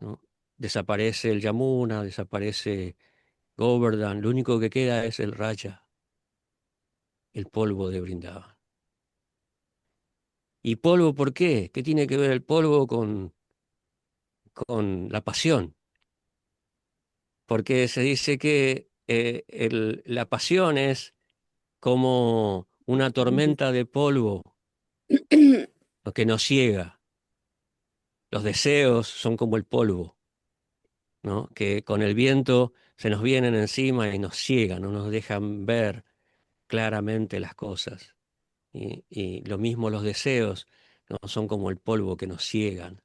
¿no? Desaparece el Yamuna, desaparece Govardhan, lo único que queda es el raya, el polvo de Brindavan. ¿Y polvo por qué? ¿Qué tiene que ver el polvo con la pasión, porque se dice que la pasión es como una tormenta de polvo, lo que nos ciega. Los deseos son como el polvo, ¿no? Que con el viento se nos vienen encima y nos ciegan, no nos dejan ver claramente las cosas. Y lo mismo los deseos, ¿no? Son como el polvo que nos ciegan.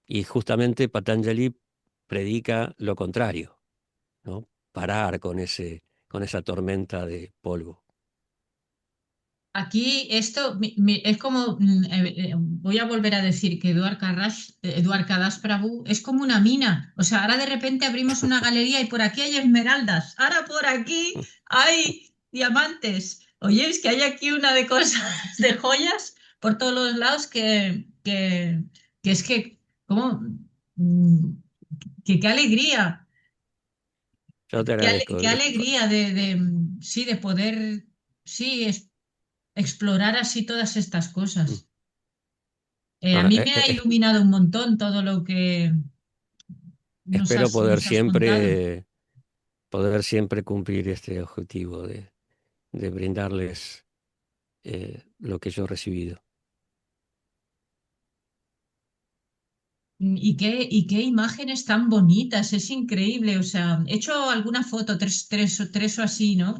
Y justamente Patanjali predica lo contrario, ¿no? Parar con esa tormenta de polvo. Aquí esto es como, voy a volver a decir que Dwarka Das Prabhu es como una mina. O sea, ahora de repente abrimos una galería y por aquí hay esmeraldas, ahora por aquí hay diamantes. Oye, es que hay aquí una de cosas, de joyas por todos los lados que es que, ¿cómo? Mm, que qué alegría, Yo te agradezco. qué alegría sí, de poder, sí, explorar así todas estas cosas. A Bueno, mí me ha iluminado un montón todo lo que espero nos has contado. poder siempre cumplir este objetivo de brindarles lo que yo he recibido. Y qué imágenes tan bonitas, es increíble. O sea, he hecho alguna foto, tres o así, ¿no?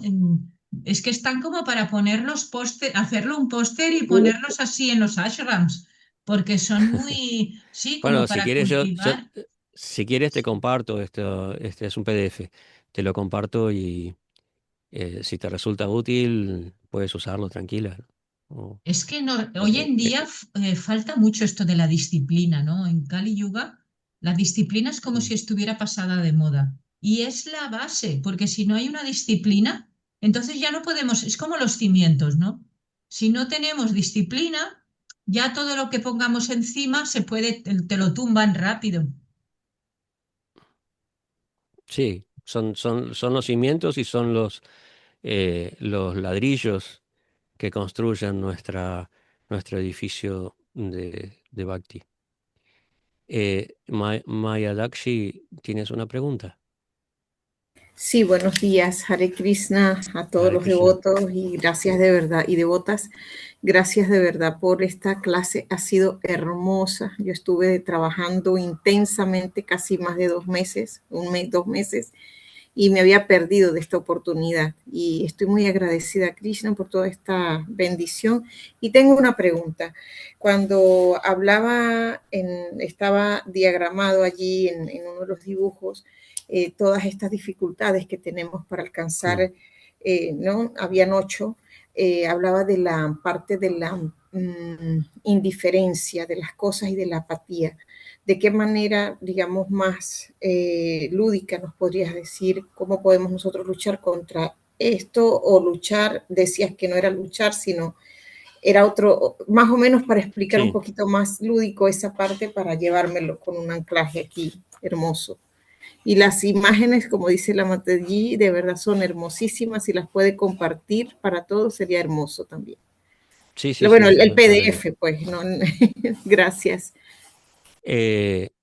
Es que están como para ponerlos póster, hacerlo un póster y ponerlos así en los ashrams, porque son muy, sí, como Bueno, si para quieres, cultivar. si quieres te comparto esto, este es un PDF, te lo comparto y si te resulta útil, puedes usarlo tranquila, ¿no? Es que hoy Porque en día falta mucho esto de la disciplina, ¿no? En Kali Yuga, la disciplina es como si estuviera pasada de moda. Y es la base, porque si no hay una disciplina, entonces ya no podemos, es como los cimientos, ¿no? Si no tenemos disciplina, ya todo lo que pongamos encima te lo tumban rápido. sí, son los cimientos y son los ladrillos que construyen nuestro edificio de Bhakti. Maya Dakshi, ¿tienes una pregunta? Sí, buenos días, Hare Krishna, a todos Hare los Krishna. devotos y gracias de verdad y devotas, gracias de verdad por esta clase, ha sido hermosa. Yo estuve trabajando intensamente casi más de 2 meses, 1 mes, 2 meses, y me había perdido de esta oportunidad y estoy muy agradecida a Krishna por toda esta bendición. Y tengo una pregunta. Cuando hablaba, estaba diagramado allí en uno de los dibujos todas estas dificultades que tenemos para alcanzar, ¿no? Habían 8, hablaba de la parte de la indiferencia de las cosas y de la apatía. ¿De qué manera, digamos, más lúdica nos podrías decir cómo podemos nosotros luchar contra esto o luchar, decías que no era luchar, sino era otro, más o menos para explicar un Sí, poquito más lúdico esa parte para llevármelo con un anclaje aquí hermoso? Y las imágenes, como dice la Mataji, de verdad son hermosísimas. Si las puede compartir para todos, sería hermoso también. sí, sí, Bueno, sí, el no hay problema. PDF, pues, ¿no? Gracias.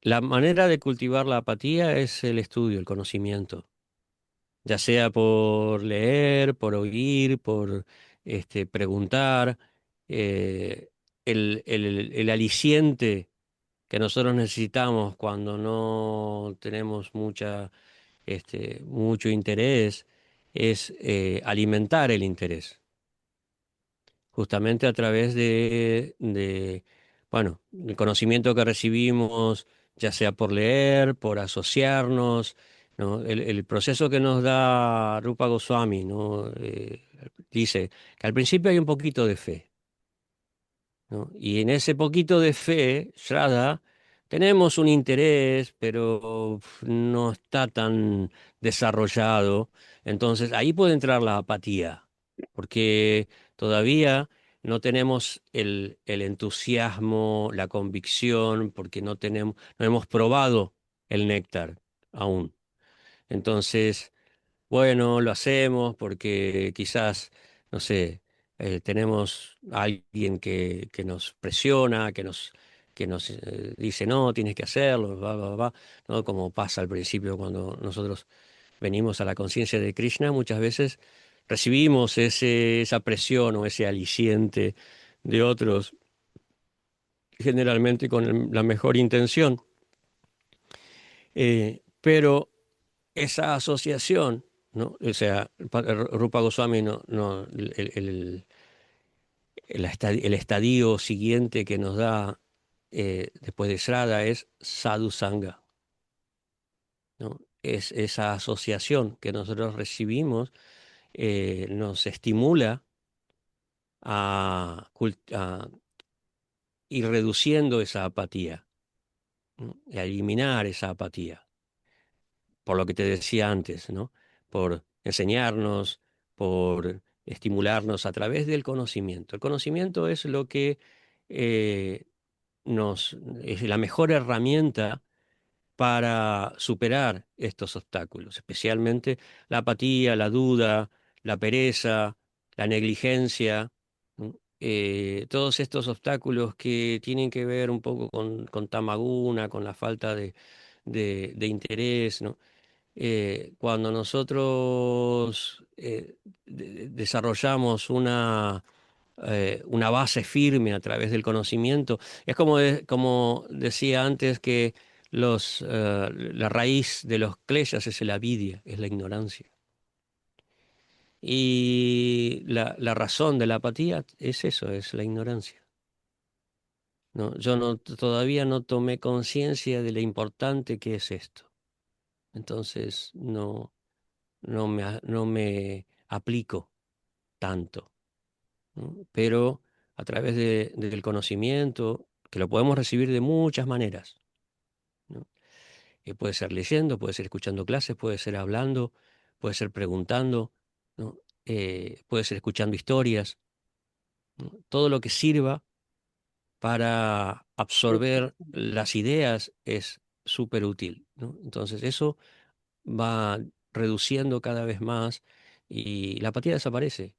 La manera de cultivar la apatía es el estudio, el conocimiento, ya sea por leer, por oír, por preguntar. eh, el aliciente que nosotros necesitamos cuando no tenemos mucho interés es alimentar el interés, justamente a través bueno, el conocimiento que recibimos, ya sea por leer, por asociarnos, ¿no? El proceso que nos da Rupa Goswami, ¿no? Dice que al principio hay un poquito de fe, ¿no? Y en ese poquito de fe, Shraddha, tenemos un interés, pero no está tan desarrollado. Entonces ahí puede entrar la apatía, porque todavía no tenemos el entusiasmo, la convicción, porque no hemos probado el néctar aún. Entonces, bueno, lo hacemos porque quizás, no sé, tenemos a alguien que nos presiona, que nos dice, no, tienes que hacerlo, ¿no? Como pasa al principio cuando nosotros venimos a la conciencia de Krishna, muchas veces recibimos esa presión o ese aliciente de otros, generalmente con la mejor intención, pero esa asociación, ¿no? O sea, Rupa Goswami el estadio siguiente que nos da después de Shraddha es Sadhu Sangha, ¿no? Es esa asociación que nosotros recibimos, nos estimula a ir reduciendo esa apatía, ¿no? Y a eliminar esa apatía, por lo que te decía antes, ¿no? Por enseñarnos, por estimularnos a través del conocimiento. El conocimiento es lo que eh, es la mejor herramienta para superar estos obstáculos, especialmente la apatía, la duda, la pereza, la negligencia, ¿no? Todos estos obstáculos que tienen que ver un poco con tamaguna, con la falta de interés, ¿no? Cuando nosotros desarrollamos una base firme a través del conocimiento. Es como decía antes que la raíz de los kleshas es la avidya, es la ignorancia. Y la razón de la apatía es eso, es la ignorancia, ¿no? Yo todavía no tomé conciencia de lo importante que es esto. Entonces no me aplico tanto, ¿no? Pero a través del conocimiento, que lo podemos recibir de muchas maneras, ¿no? Puede ser leyendo, puede ser escuchando clases, puede ser hablando, puede ser preguntando, ¿no? Puede ser escuchando historias, ¿no? Todo lo que sirva para absorber las ideas es súper útil, ¿no? Entonces eso va reduciendo cada vez más y la apatía desaparece.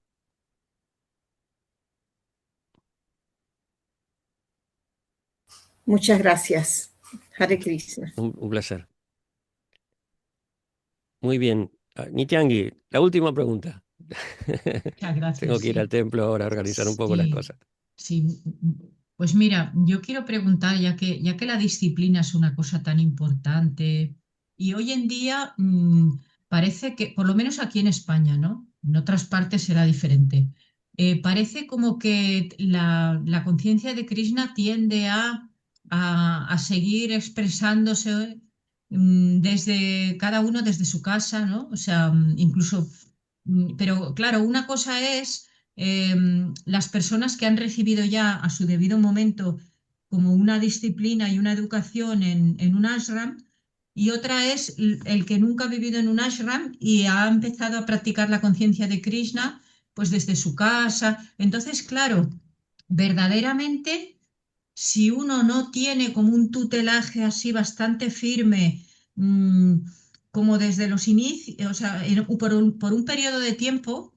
Muchas gracias. Hare Krishna. Un placer. Muy bien. Nityangi, la última pregunta. Muchas gracias, Tengo que ir sí. al templo ahora a organizar un poco las Sí, cosas. sí. Pues mira, yo quiero preguntar, ya que la disciplina es una cosa tan importante y hoy en día parece que, por lo menos aquí en España, ¿no? En otras partes será diferente. Parece como que la conciencia de Krishna tiende a seguir expresándose desde cada uno desde su casa, ¿no? O sea, incluso, pero claro, una cosa es las personas que han recibido ya a su debido momento como una disciplina y una educación en un ashram, y otra es el que nunca ha vivido en un ashram y ha empezado a practicar la conciencia de Krishna pues desde su casa. Entonces, claro, verdaderamente, si uno no tiene como un tutelaje así bastante firme, mmm, como desde los inicios, o sea, por un periodo de tiempo,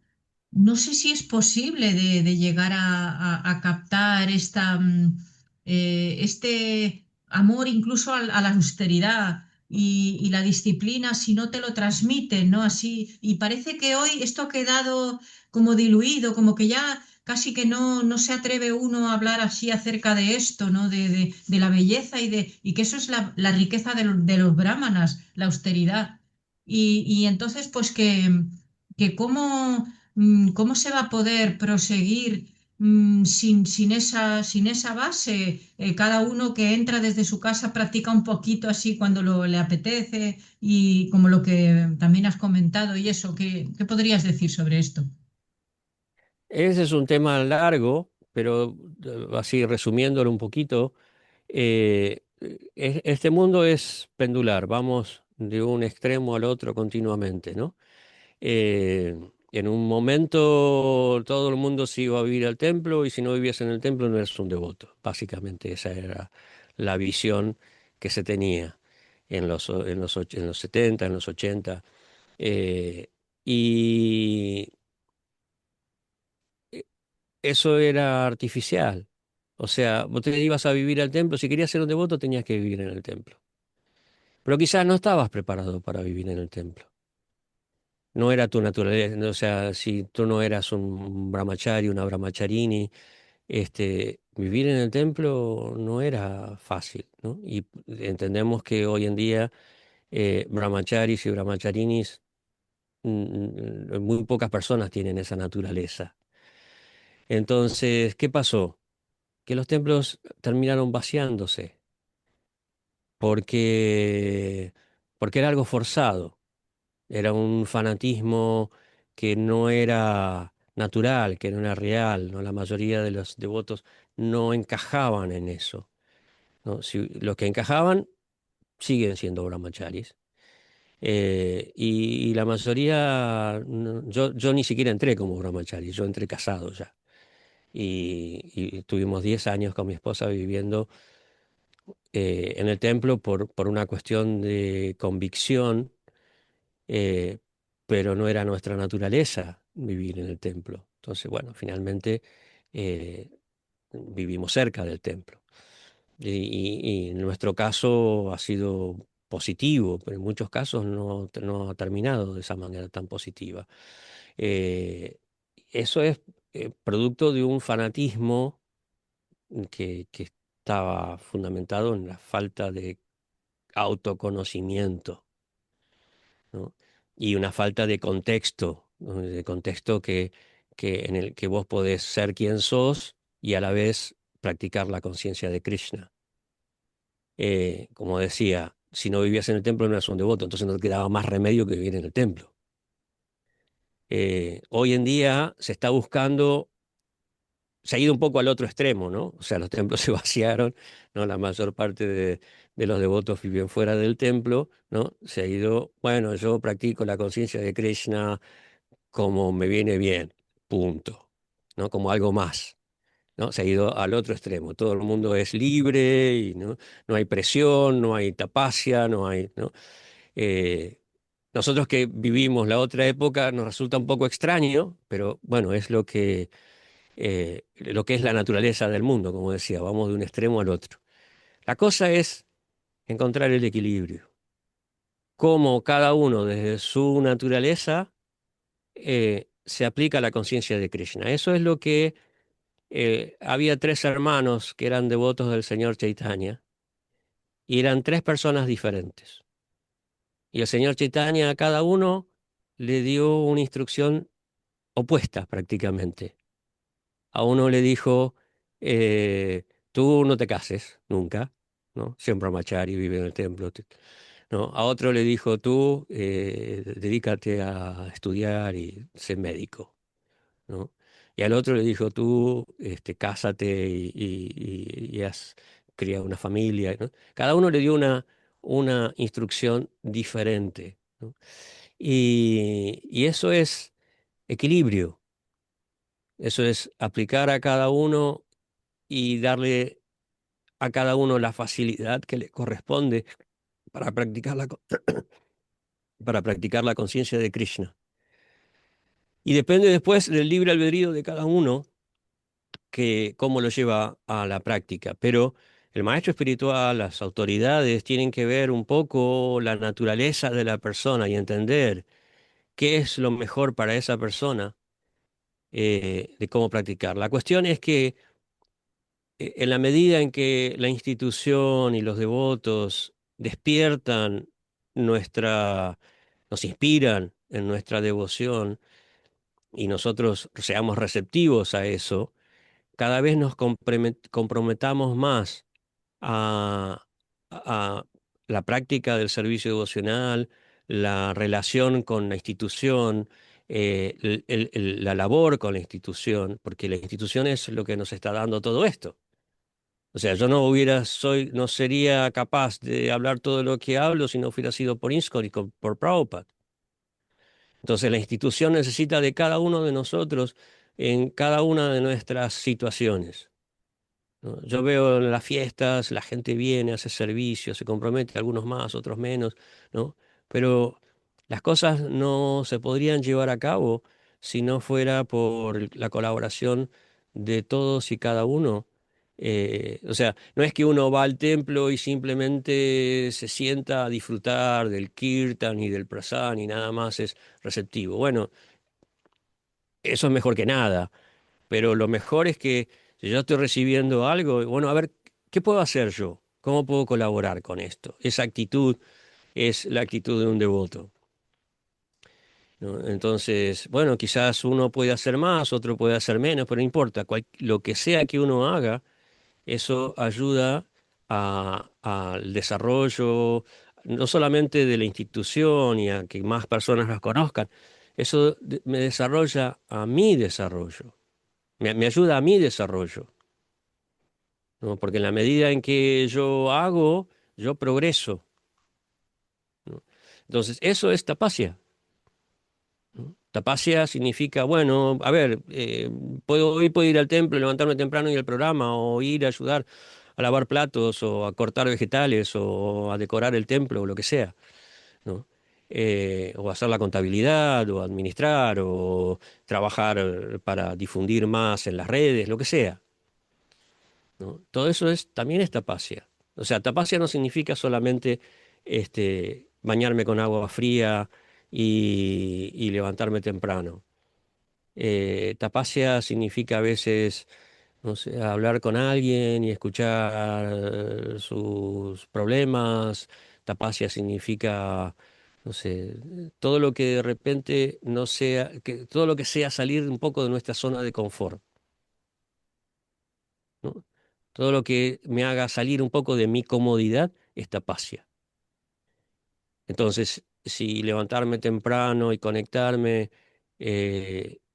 no sé si es posible de llegar a captar este amor incluso a la austeridad y la disciplina si no te lo transmiten, ¿no? Así, y parece que hoy esto ha quedado como diluido, como que ya casi que no se atreve uno a hablar así acerca de esto, ¿no? De la belleza y que eso es la riqueza de los brahmanas, la austeridad. Y entonces, pues que cómo se va a poder proseguir sin esa base. Cada uno que entra desde su casa practica un poquito así cuando le apetece y como lo que también has comentado y eso, ¿qué podrías decir sobre esto? Ese es un tema largo, pero así resumiéndolo un poquito, este mundo es pendular, vamos de un extremo al otro continuamente, ¿no? Eh, en un momento todo el mundo se iba a vivir al templo y si no vivías en el templo no eres un devoto. Básicamente esa era la visión que se tenía en los 70, en los 80. eh, y eso era artificial, O sea, vos te ibas a vivir al templo, si querías ser un devoto tenías que vivir en el templo. Pero quizás no estabas preparado para vivir en el templo. No era tu naturaleza, o sea, si tú no eras un brahmachari, una brahmacharini, vivir en el templo no era fácil, ¿no? Y entendemos que hoy en día brahmacharis y brahmacharinis, muy pocas personas tienen esa naturaleza. Entonces, ¿qué pasó? Que los templos terminaron vaciándose porque, porque era algo forzado, era un fanatismo que no era natural, que no era real, ¿no? La mayoría de los devotos no encajaban en eso, ¿no? Los que encajaban siguen siendo brahmacharis. Y la mayoría, yo ni siquiera entré como brahmachari, yo entré casado ya. Y tuvimos 10 años con mi esposa viviendo en el templo por una cuestión de convicción, eh, pero no era nuestra naturaleza vivir en el templo. Entonces, bueno, finalmente eh, vivimos cerca del templo. Y en nuestro caso ha sido positivo, pero en muchos casos no ha terminado de esa manera tan positiva. Eh, Eso es producto de un fanatismo que estaba fundamentado en la falta de autoconocimiento, ¿no? Y una falta de contexto, ¿no? De contexto en el que vos podés ser quien sos y a la vez practicar la conciencia de Krishna. Como decía, si no vivías en el templo no eras un devoto, entonces no te quedaba más remedio que vivir en el templo. Hoy en día se está buscando, se ha ido un poco al otro extremo, ¿no? O sea, los templos se vaciaron, ¿no? La mayor parte de los devotos viven fuera del templo, ¿no? Se ha ido, bueno, yo practico la conciencia de Krishna como me viene bien, punto, ¿no? Como algo más, ¿no? Se ha ido al otro extremo. Todo el mundo es libre y no hay presión, no hay tapasya, no hay, ¿no? Eh, Nosotros que vivimos la otra época nos resulta un poco extraño, pero bueno, es lo que es la naturaleza del mundo, como decía, vamos de un extremo al otro. La cosa es encontrar el equilibrio, cómo cada uno desde su naturaleza se aplica a la conciencia de Krishna. Eso es lo que había tres hermanos que eran devotos del Señor Chaitanya y eran tres personas diferentes. Y el Señor Chaitanya a cada uno le dio una instrucción opuesta prácticamente. A uno le dijo, tú no te cases nunca, ¿no? Siempre brahmachari, vive en el templo, ¿no? A otro le dijo, tú dedícate a estudiar y sé médico, ¿no? Y al otro le dijo, tú cásate y haz, cría una familia, ¿no? Cada uno le dio una instrucción diferente, ¿no? Y eso es equilibrio, eso es aplicar a cada uno y darle a cada uno la facilidad que le corresponde para practicar para practicar la conciencia de Krishna. Y depende después del libre albedrío de cada uno que cómo lo lleva a la práctica. Pero el maestro espiritual, las autoridades tienen que ver un poco la naturaleza de la persona y entender qué es lo mejor para esa persona de cómo practicar. La cuestión es que en la medida en que la institución y los devotos despiertan nos inspiran en nuestra devoción y nosotros seamos receptivos a eso, cada vez nos comprometamos más a la práctica del servicio devocional, la relación con la institución, la labor con la institución, porque la institución es lo que nos está dando todo esto. O sea, yo no sería capaz de hablar todo lo que hablo si no hubiera sido por ISKCON y por Prabhupada. Entonces, la institución necesita de cada uno de nosotros en cada una de nuestras situaciones, ¿no? Yo veo en las fiestas, la gente viene, hace servicio, se compromete, algunos más, otros menos, ¿no? Pero las cosas no se podrían llevar a cabo si no fuera por la colaboración de todos y cada uno O sea, no es que uno va al templo y simplemente se sienta a disfrutar del kirtan y del prasad y nada más es receptivo. Bueno, eso es mejor que nada, pero lo mejor es que si yo estoy recibiendo algo, bueno, a ver, ¿qué puedo hacer yo? ¿Cómo puedo colaborar con esto? Esa actitud es la actitud de un devoto, ¿no? Entonces, bueno, quizás uno puede hacer más, otro puede hacer menos, pero no importa, lo que sea que uno haga, eso ayuda al desarrollo, no solamente de la institución y a que más personas las conozcan, eso me desarrolla a mi desarrollo, me ayuda a mi desarrollo, ¿no? Porque en la medida en que yo hago, yo progreso, ¿no? Entonces, eso es tapasya, ¿no? Tapasya significa, bueno, a ver, hoy puedo ir al templo, levantarme temprano y ir al programa, o ir a ayudar a lavar platos, o a cortar vegetales, o a decorar el templo, o lo que sea, ¿no? O hacer la contabilidad, o administrar, o trabajar para difundir más en las redes, lo que sea, ¿no? Todo eso también es tapasya. O sea, tapasya no significa solamente bañarme con agua fría y levantarme temprano. Tapasya significa a veces, no sé, hablar con alguien y escuchar sus problemas. Tapasya significa, no sé, todo lo que de repente no sea, todo lo que sea salir un poco de nuestra zona de confort, ¿no? Todo lo que me haga salir un poco de mi comodidad es tapasya. Entonces, si levantarme temprano y conectarme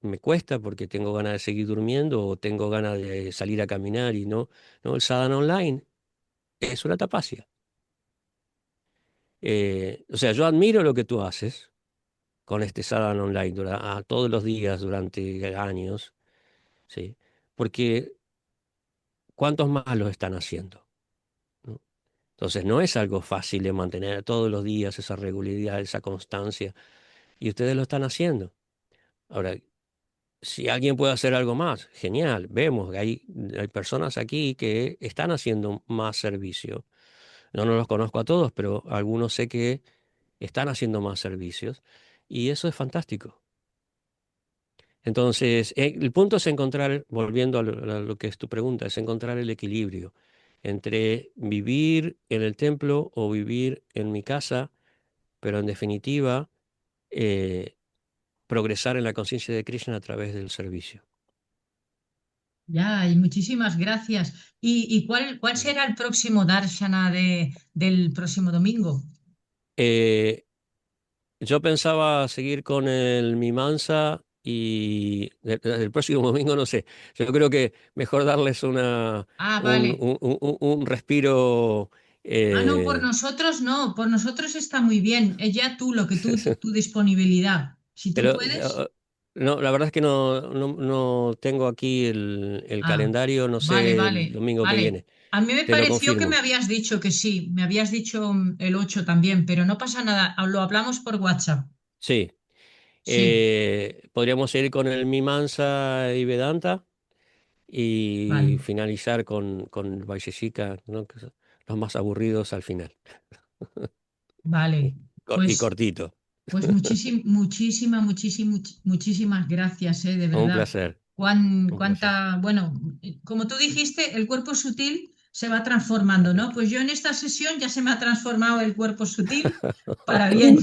me cuesta porque tengo ganas de seguir durmiendo o tengo ganas de salir a caminar y no, el sadhana online es una tapasya. O sea, yo admiro lo que tú haces con este sadhana online todos los días durante años, ¿sí? Porque ¿cuántos más lo están haciendo? ¿No? Entonces, no es algo fácil de mantener todos los días esa regularidad, esa constancia, y ustedes lo están haciendo. Ahora, si alguien puede hacer algo más, genial. Vemos que hay personas aquí que están haciendo más servicio. No los conozco a todos, pero algunos sé que están haciendo más servicios y eso es fantástico. Entonces, el punto es encontrar, volviendo a lo que es tu pregunta, es encontrar el equilibrio entre vivir en el templo o vivir en mi casa, pero en definitiva, eh, progresar en la conciencia de Krishna a través del servicio. Ya, y muchísimas gracias. ¿Y cuál será el próximo Darshana del próximo domingo? Eh, Yo pensaba seguir con el Mimansa y el próximo domingo no sé. Yo creo que mejor darles Ah, un, vale. un respiro. Ah, no, por eh, nosotros no, por nosotros está muy bien. Es ya tú, lo que tu disponibilidad. Si tú pero puedes. no, la verdad es que no tengo aquí el Ah, calendario, no vale, sé el vale, domingo que vale. viene. A mí me Te lo pareció que me confirmo. habías dicho que sí, me habías dicho el 8 también, pero no pasa nada, lo hablamos por WhatsApp. Sí. Sí, Podríamos ir con el Mimansa y Vedanta y vale, finalizar con el Vaisheshika, ¿no? Que son los más aburridos al final. vale. Y Pues, cortito. pues muchísimas gracias, de Un verdad. placer, un placer. Bueno, como tú dijiste, el cuerpo sutil se va transformando, ¿no? Pues yo en esta sesión ya se me ha transformado el cuerpo sutil para bien.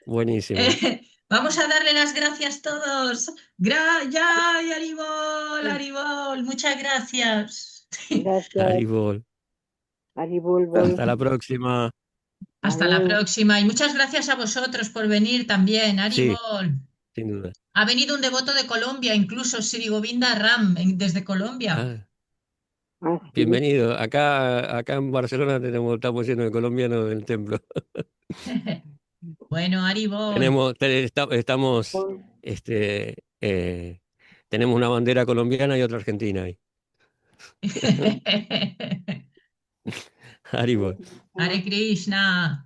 Buenísimo. Vamos a darle las gracias todos. Ya, y Aribol, Aribol, muchas gracias. Gracias, Haribol. Haribol Bol. Hasta la próxima. Hasta la Adeu. próxima. Y muchas gracias a vosotros por venir también, Sí, Aribol. sin duda. Ha venido un devoto de Colombia, incluso Sri Govinda Ram, desde Colombia. Ah, Ah, sí. bienvenido. Acá en Barcelona estamos llenos de colombianos del templo. Bueno, Aribol. Estamos, tenemos una bandera colombiana y otra argentina ahí. Haribol. Hare Krishna.